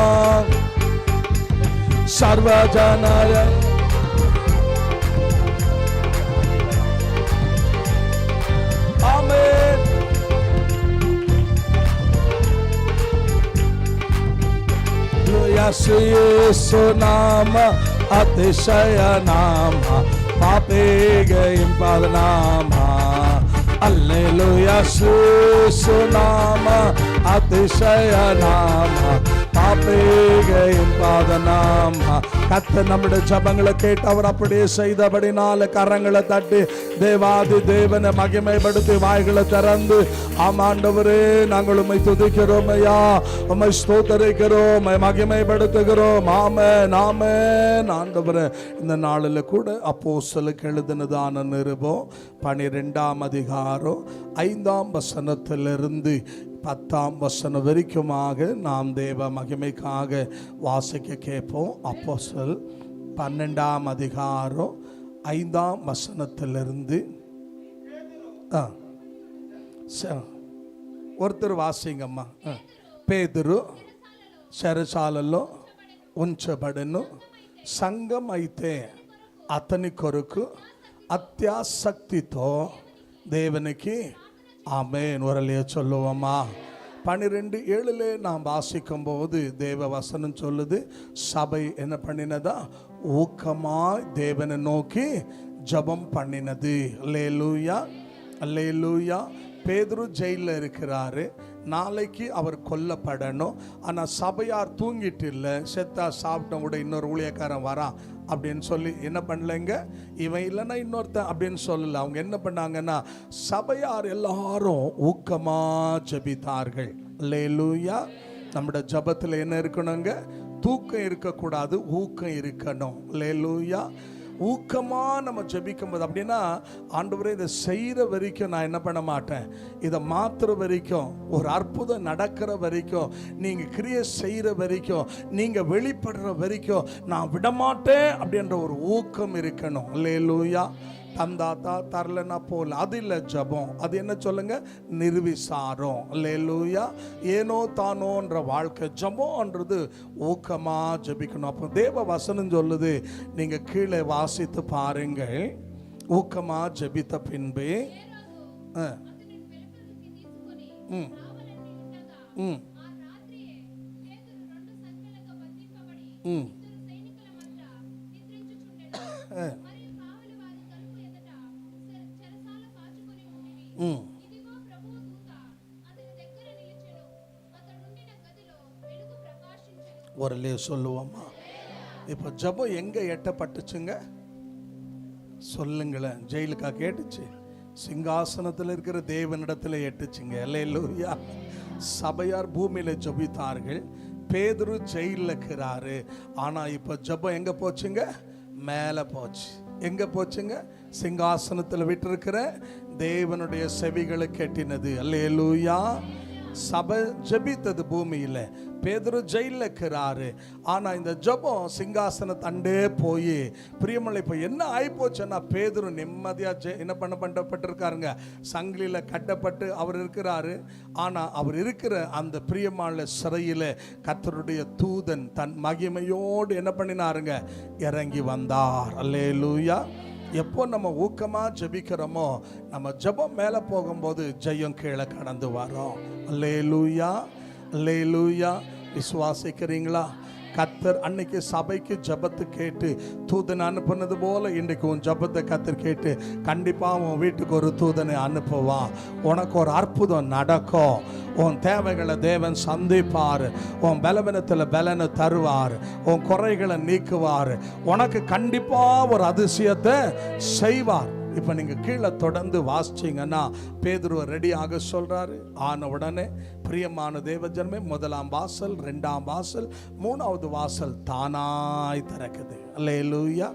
ಸರ್ವಜನರ ಆಮೇನ್. ಯೇಸು ನಾಮ ಅತಿಶಯ ನಾಮ, ಪಾಪಿಗೆ ಇಂಪಾದ ನಾಮ. ಅಲ್ಲೆಲುಯ್ಯ ಶ್ರೀಯೇಸು ನಾಮ அதிசய நாம பாப்பேக இம்பாத நாம. கர்த்தர் நம்முடைய ஜபங்களை கேட்டு அவர் அப்படியே செய்தபடினால கரங்களை தட்டி தேவாதி தேவனை மகிமைப்படுத்தி வாய்களை திறந்து ஆமாண்டவரே நாங்கள் உம்மை துதிக்கிறோம் ஐயா, உம்மை ஸ்தோத்தரிக்கிறோம், மகிமைப்படுத்துகிறோம். ஆமென் ஆமென். ஆண்டவரே இந்த நாளில் கூட அப்போஸ்தலருக்கு எழுதினதான நிருபம் 12ஆம் அதிகாரம் 5ஆம் வசனத்திலிருந்து 10ஆம் வசனம் வரைக்குமாக நாம் தேவ மகிமைக்காக வாசிக்க கேட்போம். அப்போஸ்தலர் 12ஆம் அதிகாரம் 5ஆம் வசனத்திலிருந்து ఒరుతరు వాసింగమ్మ. పేతురు చెరసాలలో ఉంచబడెను. సంఘం అయితే అతని కొరకు అత్యాసక్తితో దేవునికి ஆமென் வரலையே சொல்லுவோமா. 12:7 நாம் வாசிக்கும் போது தேவ வசனம் சொல்லுது, சபை என்ன பண்ணினதா, ஊக்கமாய் தேவனை நோக்கி ஜபம் பண்ணினது. அல்லேலூயா அல்லேலூயா. பேதுரு ஜெயிலில் இருக்கிறாரு, நாளைக்கு அவர் கொல்லப்படணும். ஆனால் சபையார் தூங்கிட்டு இல்லை, செத்தா சாப்பிட்ட கூட இன்னொரு ஊழியக்காரன் வரான் அப்படின்னு சொல்லி என்ன பண்ணலைங்க, இவன் இல்லைன்னா இன்னொருத்தன் அப்படின்னு சொல்லலை. அவங்க என்ன பண்ணாங்கன்னா சபையார் எல்லாரும் ஊக்கமாக ஜெபித்தார்கள். அல்லேலூயா. நம்முடைய ஜபத்தில் என்ன இருக்கணுங்க, தூக்கம் இருக்கக்கூடாது, ஊக்கம் இருக்கணும். அல்லேலூயா. ஊக்கமாக நம்ம ஜெபிக்கும் போது அப்படின்னா, ஆண்டவரே இதை செய்கிற வரைக்கும் நான் என்ன பண்ண மாட்டேன், இதை மாற்றுற வரைக்கும், ஒரு அற்புதம் நடக்கிற வரைக்கும், நீங்கள் கிரியை செய்கிற வரைக்கும், நீங்கள் வெளிப்படுற வரைக்கும் நான் விடமாட்டேன் அப்படின்ற ஒரு ஊக்கம் இருக்கணும். அல்லேலூயா. தந்தாத்தா தரலனா போல அது இல்லை ஜபம். அது என்ன சொல்லுங்க, நிர்விசாரம். அல்லேலூயா. ஏனோ தானோன்ற வாழ்க்கை. ஜபம்ன்றது ஊக்கமாக ஜபிக்கணும். அப்போ தேவ வசனம் சொல்லுது, நீங்கள் கீழே வாசித்து பாருங்கள். ஊக்கமாக ஜபித்த பின்பு ஒருலே சொல்லுவோமா? இப்போ ஜெபம் எங்க எட்டப்பட்டுச்சுங்க? சொல்லுங்களேன். ஜெயிலுக்கா கேட்டுச்சு? சிங்காசனத்தில் இருக்கிற தேவனிடத்தில் எட்டுச்சுங்க. அல்லேலூயா. சபையார் பூமியில ஜெபித்தார்கள், பேதுரு ஜெயிலில் இருக்கிறாரு. ஆனா இப்போ ஜெபம் எங்க போச்சுங்க? மேலே போச்சு. எங்க போச்சுங்க? சிங்காசனத்தில் விட்டிருக்கிற தேவனுடைய செவிகளை கேட்டினது. அல்லேலூயா. சபை ஜெபித்தது பூமியில், பேதுரு ஜெயிலில் இருக்கிறாரு. ஆனால் இந்த ஜெபம் சிங்காசன தண்டே போய் பிரியமலை இப்போ என்ன ஆகிப்போச்சுன்னா, பேதுரு நிம்மதியாக என்ன பண்ணப்பட்டிருக்காருங்க, சங்கிலியில் கட்டப்பட்டு அவர் இருக்கிறாரு. ஆனால் அவர் இருக்கிற அந்த பிரியமான சிறையில் கர்த்தருடைய தூதன் தன் மகிமையோடு என்ன பண்ணினாருங்க, இறங்கி வந்தார். அல்லேலூயா. எப்போ நம்ம ஊக்கமாக ஜெபிக்கிறோமோ, நம்ம ஜெபம் மேலே போகும்போது ஜெயம் கீழே கடந்து வரோம். அல்லேலூயா, அல்லேலூயா. விசுவாசிக்கிறீங்களா? கர்த்தர் அன்னைக்கு சபைக்கு ஜெபத்து கேட்டு தூதனை அனுப்புனது போல இன்றைக்கு உன் ஜெபத்தை கர்த்தர் கேட்டு கண்டிப்பாக உன் வீட்டுக்கு ஒரு தூதனை அனுப்புவான். உனக்கு ஒரு அற்புதம் நடக்கும். உன் தேவைகளை தேவன் சந்திப்பார். உன் பலவீனத்தில் பலனை தருவார். உன் குறைகளை நீக்குவார். உனக்கு கண்டிப்பாக ஒரு அதிசயத்தை செய்வார். இப்போ நீங்கள் கீழே தொடர்ந்து வாசிச்சிங்கன்னா பேதுருவை ரெடியாக சொல்கிறாரு. ஆன உடனே பிரியமான தேவஜனமே, முதலாம் வாசல், ரெண்டாம் வாசல், மூணாவது வாசல் தானாய் திறக்குது. அல்லேலூயா.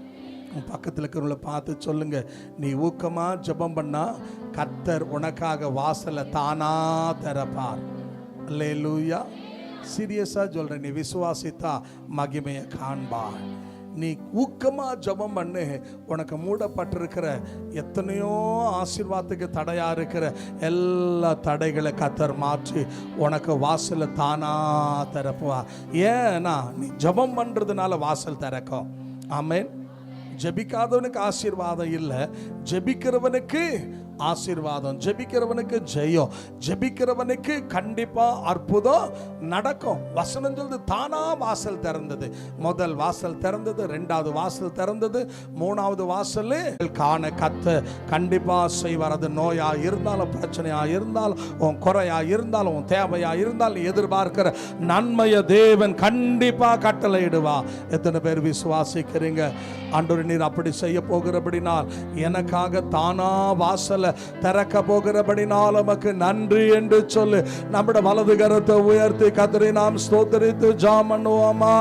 உன் பக்கத்தில் இருக்கிறவங்களை பார்த்து சொல்லுங்க, நீ ஊக்கமாக ஜெபம் பண்ணா கர்த்தர் உனக்காக வாசலை தானா திறப்பார். அல்லேலூயா. சீரியஸாக சொல்கிறேன், நீ விசுவாசித்தா மகிமையை காண்பார். நீ ஊக்கமாக ஜெபம் பண்ணு. உனக்கு மூடப்பட்டிருக்கிற எத்தனையோ ஆசீர்வாதத்துக்கு தடையாக இருக்கிற எல்லா தடைகளை கர்த்தர் மாற்றி உனக்கு வாசலை தானா திறப்புவா. ஏன்னா நீ ஜெபம் பண்ணுறதுனால வாசல் திறக்கும். ஆமென். ஜெபிக்காதவனுக்கு ஆசீர்வாதம் இல்லை, ஜெபிக்கிறவனுக்கு ஆசீர்வாதம், ஜெபிக்கிறவனுக்கு ஜெயம், ஜெபிக்கிறவனுக்கு கண்டிப்பா அற்புதம் நடக்கும். வசனம் சொல்லுது தானா வாசல் திறந்தது. முதல் வாசல் திறந்தது, ரெண்டாவது வாசல் திறந்தது, மூணாவது வாசல் காண கத்த கண்டிப்பா செய்வார். அது நோயா இருந்தாலும், பிரச்சனையா இருந்தாலும், உன் குறையா இருந்தாலும், உன் தேவையா இருந்தாலும், எதிர்பார்க்கிற நன்மையை தேவன் கண்டிப்பா கட்டளையிடுவா. எத்தனை பேர் விசுவாசிக்கிறீங்க? ஆண்டவரே, நீர் அப்படி செய்ய போகிறபடினால், எனக்காக தானா வாசலை திறக்க போகிறபடினால் உமக்கு நன்றி என்று சொல்லு. நம்முடைய வலது கரத்தை உயர்த்தி கர்த்தரை நாம் ஸ்தோத்திரித்து ஜெபம் பண்ணுவோமா?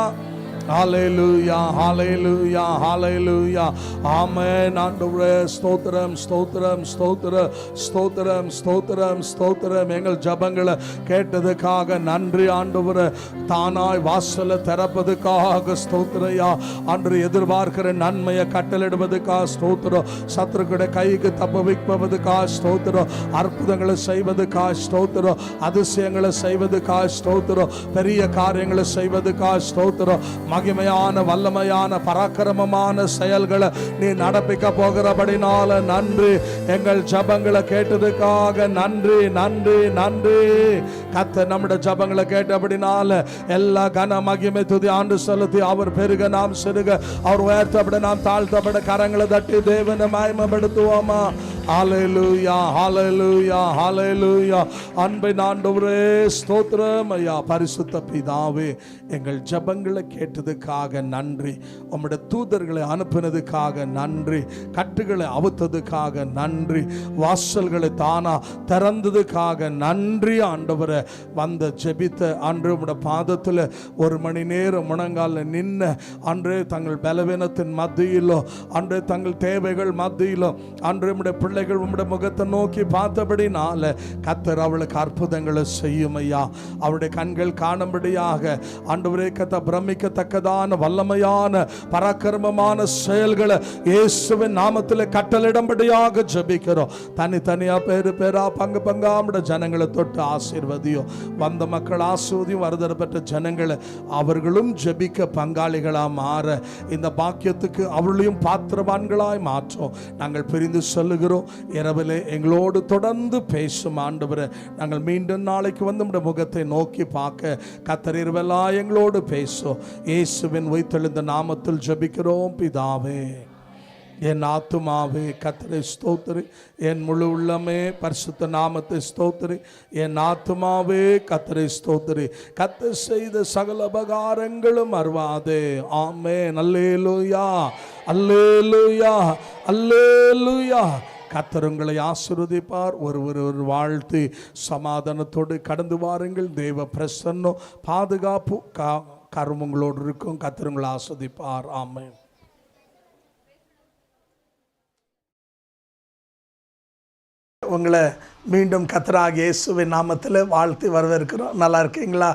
ஹல்லேலூயா, ஹல்லேலூயா, ஹல்லேலூயா. ஆமென். ஆண்டவரே, ஸ்தோத்திரம், ஸ்தோத்திரம், ஸ்தோத்திரம், ஸ்தோத்திரம், ஸ்தோத்திரம், ஸ்தோத்திரம். எங்கள் ஜெபங்களை கேட்டதுக்காக நன்றி ஆண்டவரே. தானாய் வாசலை திறப்பதுக்காக ஸ்தோத்திரையா. அன்று எதிர்பார்க்கிற நன்மையை கட்டளிடுவதுக்காக ஸ்தோத்திரம். சத்துருக்களுடைய கைக்கு தப்ப வைப்பதுக்காக ஸ்தோத்திரம். அற்புதங்களை செய்வதுக்காக ஸ்தோத்திரம். அதிசயங்களை செய்வதுக்காக ஸ்தோத்திரம். பெரிய காரியங்களை செய்வதுக்காக ஸ்தோத்திரம். மகிமையான, வல்லமையான, பராக்கிரமமான செயல்களை நீ நடப்பிக்க போகிறபடினால நன்றி. எங்கள் ஜபங்களை கேட்டதுக்காக நன்றி, நன்றி, நன்றி. கர்த்தர் நம்முடைய ஜபங்களை கேட்டபடினால எல்லா கன மகிமை துதி ஆண்டு செலுத்தி அவர் பெருக நாம் சிறுக, அவர் உயர்த்தப்பட நாம் தாழ்த்தப்பட கரங்களை தட்டி தேவனை மகிமைப்படுத்துவோமா? ஹல்லேலூயா, ஹல்லேலூயா, ஹல்லேலூயா. அன்பின் ஆண்டவரே, ஸ்தோத்திரம் ஐயா. பரிசுத்த பிதாவே, எங்கள் ஜபங்களை கேட்டதுக்காக நன்றி. உம்முடைய தூதர்களை அனுப்பினதுக்காக நன்றி. கட்டுகளை அவுத்ததுக்காக நன்றி. வாசல்களை தானா திறந்ததுக்காக நன்றி ஆண்டவரே. வந்த ஜெபித்த அன்று உம்முடைய பாதத்தில் ஒரு மணி நேரம் முழங்காலில் நின்ன அன்றே தங்கள் பலவீனத்தின் மத்தியிலோ, அன்றே தங்கள் தேவைகள் மத்தியிலோ, அன்று உம்முடைய பிள்ளைகள் உம்முடைய முகத்தை நோக்கி பார்த்தபடினால கர்த்தர் அவளுக்கு அற்புதங்களை செய்யும் ஐயா. அவருடைய கண்கள் காணும்படியாக ஆண்டவரே கர்த்தர் பிரமிக்கத்தக்கதான வல்லமையான பராக்கிரமமான செயல்களை இயேசுவின் நாமத்தில் கட்டளையிடும்படியாக ஜெபிக்கிறோம். தனித்தனியா பேரு பேரா பங்கு பங்கா நம்முடைய ஜனங்களை தொட்டு ஆசீர்வதியும். வந்த மக்கள் ஆசீர்வதியும். வருதல் பெற்ற ஜனங்களை அவர்களும் ஜெபிக்க பங்காளிகளாக மாற இந்த பாக்கியத்துக்கு அவர்களையும் பாத்திரவான்களாய் மாற்றோம். நாங்கள் பிரிந்து சொல்லுகிறோம். இரவிலே எங்களோடு தொடர்ந்து பேசும் ஆண்டவரே. நாங்கள் மீண்டும் நாளைக்கு வந்து நம்முடைய முகத்தை நோக்கி பார்க்க கர்த்தர் இரவெல்லாம் எங்களோடு பேசும். இயேசுவின் உயிர்த்தெழுந்த நாமத்தில் ஜெபிக்கிறோம் பிதாவே. என் ஆத்துமாவே கர்த்தரை ஸ்தோத்திரி, என் முழு உள்ளமே பரிசுத்த நாமத்தை ஸ்தோத்திரி. என் ஆத்துமாவே கர்த்தரை ஸ்தோத்திரி, கர்த்தர் செய்த சகல உபகாரங்களும் மறவாதே. ஆமென். அல்லேலூயா, அல்லேலூயா, அல்லேலூயா. கர்த்தர் உங்களை ஆசீர்வதிப்பார். ஒருவர் வாழ்த்தி சமாதானத்தோடு கடந்து வாருங்கள். தேவ பிரசன்னம் பாதுகாப்பு கரும் உங்களோடு இருக்கும். கர்த்தர் உங்களை ஆசீர்வதிப்பார். ஆமென். உங்களை மீண்டும் கர்த்தராகிய இயேசுவின் நாமத்தில் வாழ்த்தி வரவேற்கிறோம். நல்லா இருக்கீங்களா?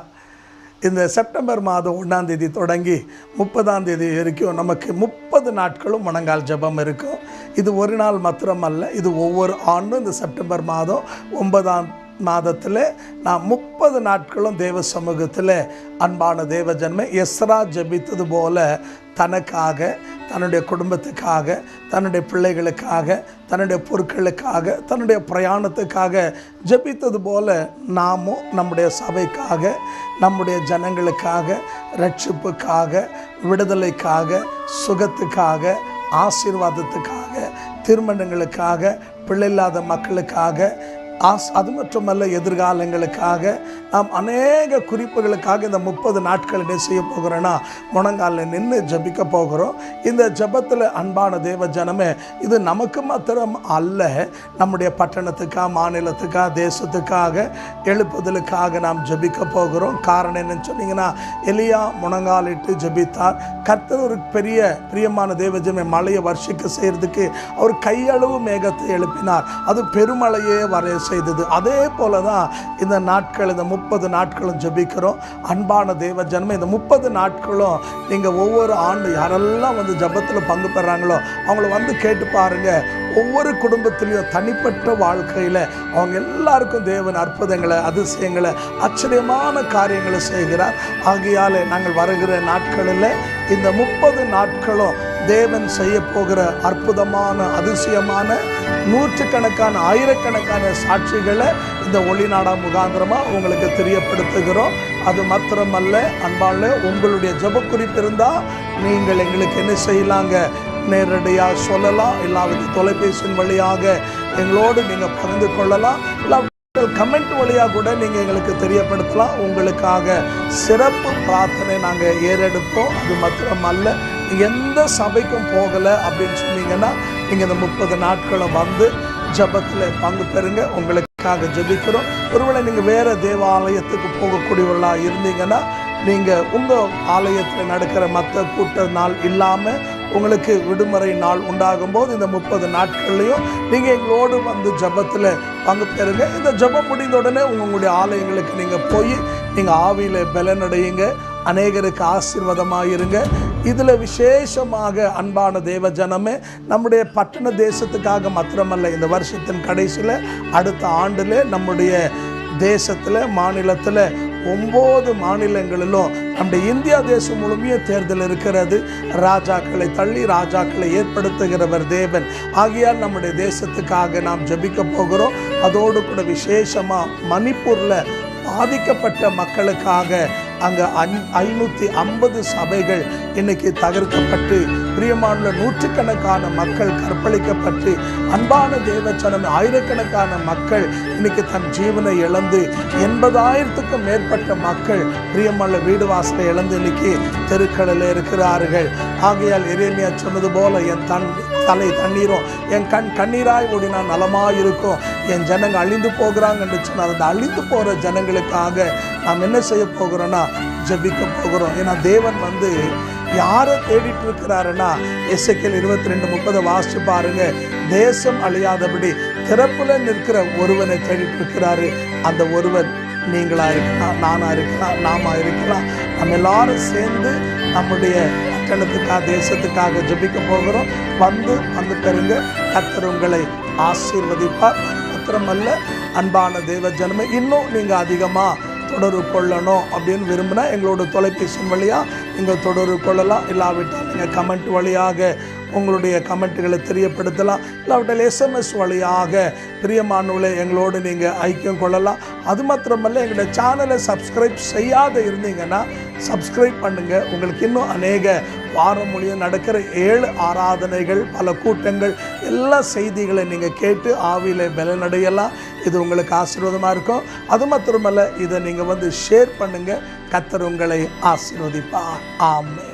இந்த செப்டம்பர் மாதம் 1ஆம் தேதி தொடங்கி 30ஆம் தேதி வரைக்கும் நமக்கு 30 நாட்களும் முழங்கால் ஜெபம் இருக்கும். இது ஒரு நாள் மாத்திரமல்ல, இது ஒவ்வொரு ஆண்டும் இந்த செப்டம்பர் மாதம் 9ஆம் மாதத்தில் நான் 30 நாட்களும் தேவ சமூகத்தில் அன்பான தேவ ஜனமே எஸ்ரா ஜெபித்தது போல தனக்காக, தன்னுடைய குடும்பத்துக்காக, தன்னுடைய பிள்ளைகளுக்காக, தன்னுடைய பொருட்களுக்காக, தன்னுடைய பிரயாணத்துக்காக ஜெபித்தது போல நாமும் நம்முடைய சபைக்காக, நம்முடைய ஜனங்களுக்காக, ரட்சிப்புக்காக, விடுதலைக்காக, சுகத்துக்காக, ஆசீர்வாதத்துக்காக, திருமணங்களுக்காக, பிள்ளை இல்லாத மக்களுக்காக, அது மட்டுமல்ல எதிர்காலங்களுக்காக நாம் அநேக குறிப்புகளுக்காக இந்த 30 நாட்கள் என்ன செய்ய போகிறோன்னா முழங்காலில் நின்று ஜபிக்க போகிறோம். இந்த ஜபத்தில் அன்பான தேவ ஜனமே, இது நமக்கு மாத்திரம் அல்ல, நம்முடைய பட்டணத்துக்காக, மாநிலத்துக்காக, தேசத்துக்காக, எழுப்புதலுக்காக நாம் ஜபிக்க போகிறோம். காரணம் என்னன்னு சொன்னீங்கன்னா, எலியா முழங்காலிட்டு ஜபித்தார். கர்த்தர் ஒரு பெரிய பிரியமான தேவ ஜனமே மழையை வர்ஷிக்க செய்யறதுக்கு அவர் கையளவு மேகத்தை எழுப்பினார். அது பெருமழையே வர செய்தது. அதே போல தான் இந்த நாட்கள், இந்த 30 நாட்களும் ஜெபிக்கிறோம். அன்பான தேவ ஜனமே, இந்த 30 நாட்களும் நீங்கள் ஒவ்வொரு ஆண்டு யாரெல்லாம் வந்து ஜெபத்தில் பங்கு பெறாங்களோ அவங்கள வந்து கேட்டு பாருங்க. ஒவ்வொரு குடும்பத்திலையும் தனிப்பட்ட வாழ்க்கையில் அவங்க எல்லாருக்கும் தேவன் அற்புதங்களை, அதிசயங்களை, ஆச்சரியமான காரியங்களை செய்கிறார். ஆகையால் நாங்கள் வருகிற நாட்களில் இந்த 30 நாட்களும் தேவன் செய்ய போகிற அற்புதமான, அதிசயமான, நூற்றுக்கணக்கான, ஆயிரக்கணக்கான சாட்சிகளை இந்த ஒளிநாடா முகாந்திரமாக உங்களுக்கு தெரியப்படுத்துகிறோம். அது மாத்திரமல்ல அன்பால, உங்களுடைய ஜெப குறிப்பு இருந்தால் நீங்கள் எங்களுக்கு என்ன செய்யலாங்க, நேரடியாக சொல்லலாம். இல்லாவது தொலைபேசியின் வழியாக எங்களோடு நீங்கள் பகிர்ந்து கொள்ளலாம். இல்லை கமெண்ட் வழியாக கூட நீங்கள் எங்களுக்கு தெரியப்படுத்தலாம். உங்களுக்காக சிறப்பு பிரார்த்தனை நாங்கள் ஏறெடுப்போம். அது மாத்திரமல்ல, நீங்கள் எந்த சபைக்கும் போகலை அப்படின்னு சொன்னீங்கன்னா நீங்கள் இந்த 30 நாட்களும் வந்து ஜபத்தில் பங்கு பெறுங்க. உங்களுக்காக ஜபிக்கிறோம். ஒருவேளை நீங்கள் வேறு தேவாலயத்துக்கு போகக்கூடியவர்களாக இருந்தீங்கன்னா நீங்கள் உங்கள் ஆலயத்தில் நடக்கிற மற்ற கூட்ட நாள் இல்லாமல் உங்களுக்கு விடுமுறை நாள் உண்டாகும் போது இந்த 30 நாட்கள்லையும் நீங்கள் எங்களோடு வந்து ஜபத்தில் பங்கு பெறுங்க. இந்த ஜபம் முடிந்த உடனே உங்களுடைய ஆலயங்களுக்கு நீங்கள் போய் நீங்கள் ஆவியில் பலனடையுங்க. அநேகருக்கு ஆசீர்வாதமாக இருங்க. இதில் விசேஷமாக அன்பான தேவ ஜனமே, நம்முடைய பட்டண தேசத்துக்காக மாத்திரமல்ல, இந்த வருஷத்தின் கடைசியில் அடுத்த ஆண்டில் நம்முடைய தேசத்தில், மாநிலத்தில் 9 மாநிலங்களிலும் நம்முடைய இந்தியா தேசம் முழுமையும் தேர்தல் இருக்கிறது. ராஜாக்களை தள்ளி ராஜாக்களை ஏற்படுத்துகிறவர் தேவன். ஆகையால் நம்முடைய தேசத்துக்காக நாம் ஜெபிக்க போகிறோம். அதோடு கூட விசேஷமாக மணிப்பூரில் பாதிக்கப்பட்ட மக்களுக்காக அங்கே 550 சபைகள் இன்னைக்கு தகர்க்கப்பட்டு, பிரியமான நூற்றுக்கணக்கான மக்கள் கற்பழிக்கப்பட்டு, அன்பான தேவச்சனம் ஆயிரக்கணக்கான மக்கள் இன்னைக்கு தன் ஜீவனை இழந்து, 80,000க்கும் மேற்பட்ட மக்கள் பிரியமான வீடு வாசலை இழந்து இன்னைக்கு தெருக்களில் இருக்கிறார்கள். ஆகையால் எரேமியா சொன்னது போல, என் தலை தண்ணீரும் என் கண்ணீராய் ஓடினா நலமாக இருக்கும். என் ஜனங்க அழிந்து போகிறாங்கன்னு சொன்னால் அந்த அழிந்து போகிற ஜனங்களுக்காக நாம் என்ன செய்ய போகிறோன்னா ஜெபிக்க போகிறோம். ஏன்னா தேவன் வந்து யாரை தேடிட்டு இருக்கிறாருன்னா, எசேக்கியேல் 22:30 வாசிச்சு பாருங்க. தேசம் அழியாதபடி திறப்புல நிற்கிற ஒருவனை தேடிட்டு இருக்கிறாரு. அந்த ஒருவன் நீங்களா இருக்கலாம், நானா இருக்கலாம், நாம இருக்கலாம். நம்ம எல்லாரும் சேர்ந்து நம்முடைய பட்டணத்துக்காக, தேசத்துக்காக ஜெபிக்க போகிறோம். வந்து பெறுங்க. கர்த்தர் உங்களை ஆசீர்வதிப்பார். மாத்திரமல்ல அன்பான தேவ ஜனமே, இன்னும் நீங்கள் அதிகமாக தொடர்பு கொள்ளணும் அப்படின்னு விரும்பினா எங்களோட தொலைபேசி வழியாக நீங்கள் தொடர்பு கொள்ளலாம். இல்லாவிட்டால் நீங்கள் கமெண்ட் வழியாக உங்களுடைய கமெண்ட்டுகளை தெரியப்படுத்தலாம். இல்லாவிட்டால் எஸ்எம்எஸ் வழியாக பிரியமானவர்களே எங்களோடு நீங்கள் ஐக்கியம் கொள்ளலாம். அது மாத்திரமல்ல, எங்களுடைய சேனலை சப்ஸ்கிரைப் செய்யாத இருந்தீங்கன்னா சப்ஸ்கிரைப் பண்ணுங்கள். உங்களுக்கு இன்னும் அநேக வாரம் மொழியும் நடக்கிற 7 ஆராதனைகள், பல கூட்டங்கள், எல்லா செய்திகளை நீங்கள் கேட்டு ஆவியிலே பலனடையலாம். இது உங்களுக்கு ஆசீர்வாதமாக இருக்கும். அது மாத்திரமல்ல, இதை நீங்கள் ஷேர் பண்ணுங்கள். கர்த்தர் உங்களை ஆசீர்வதிப்பார். ஆமென்.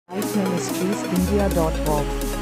lifeministriesindia.org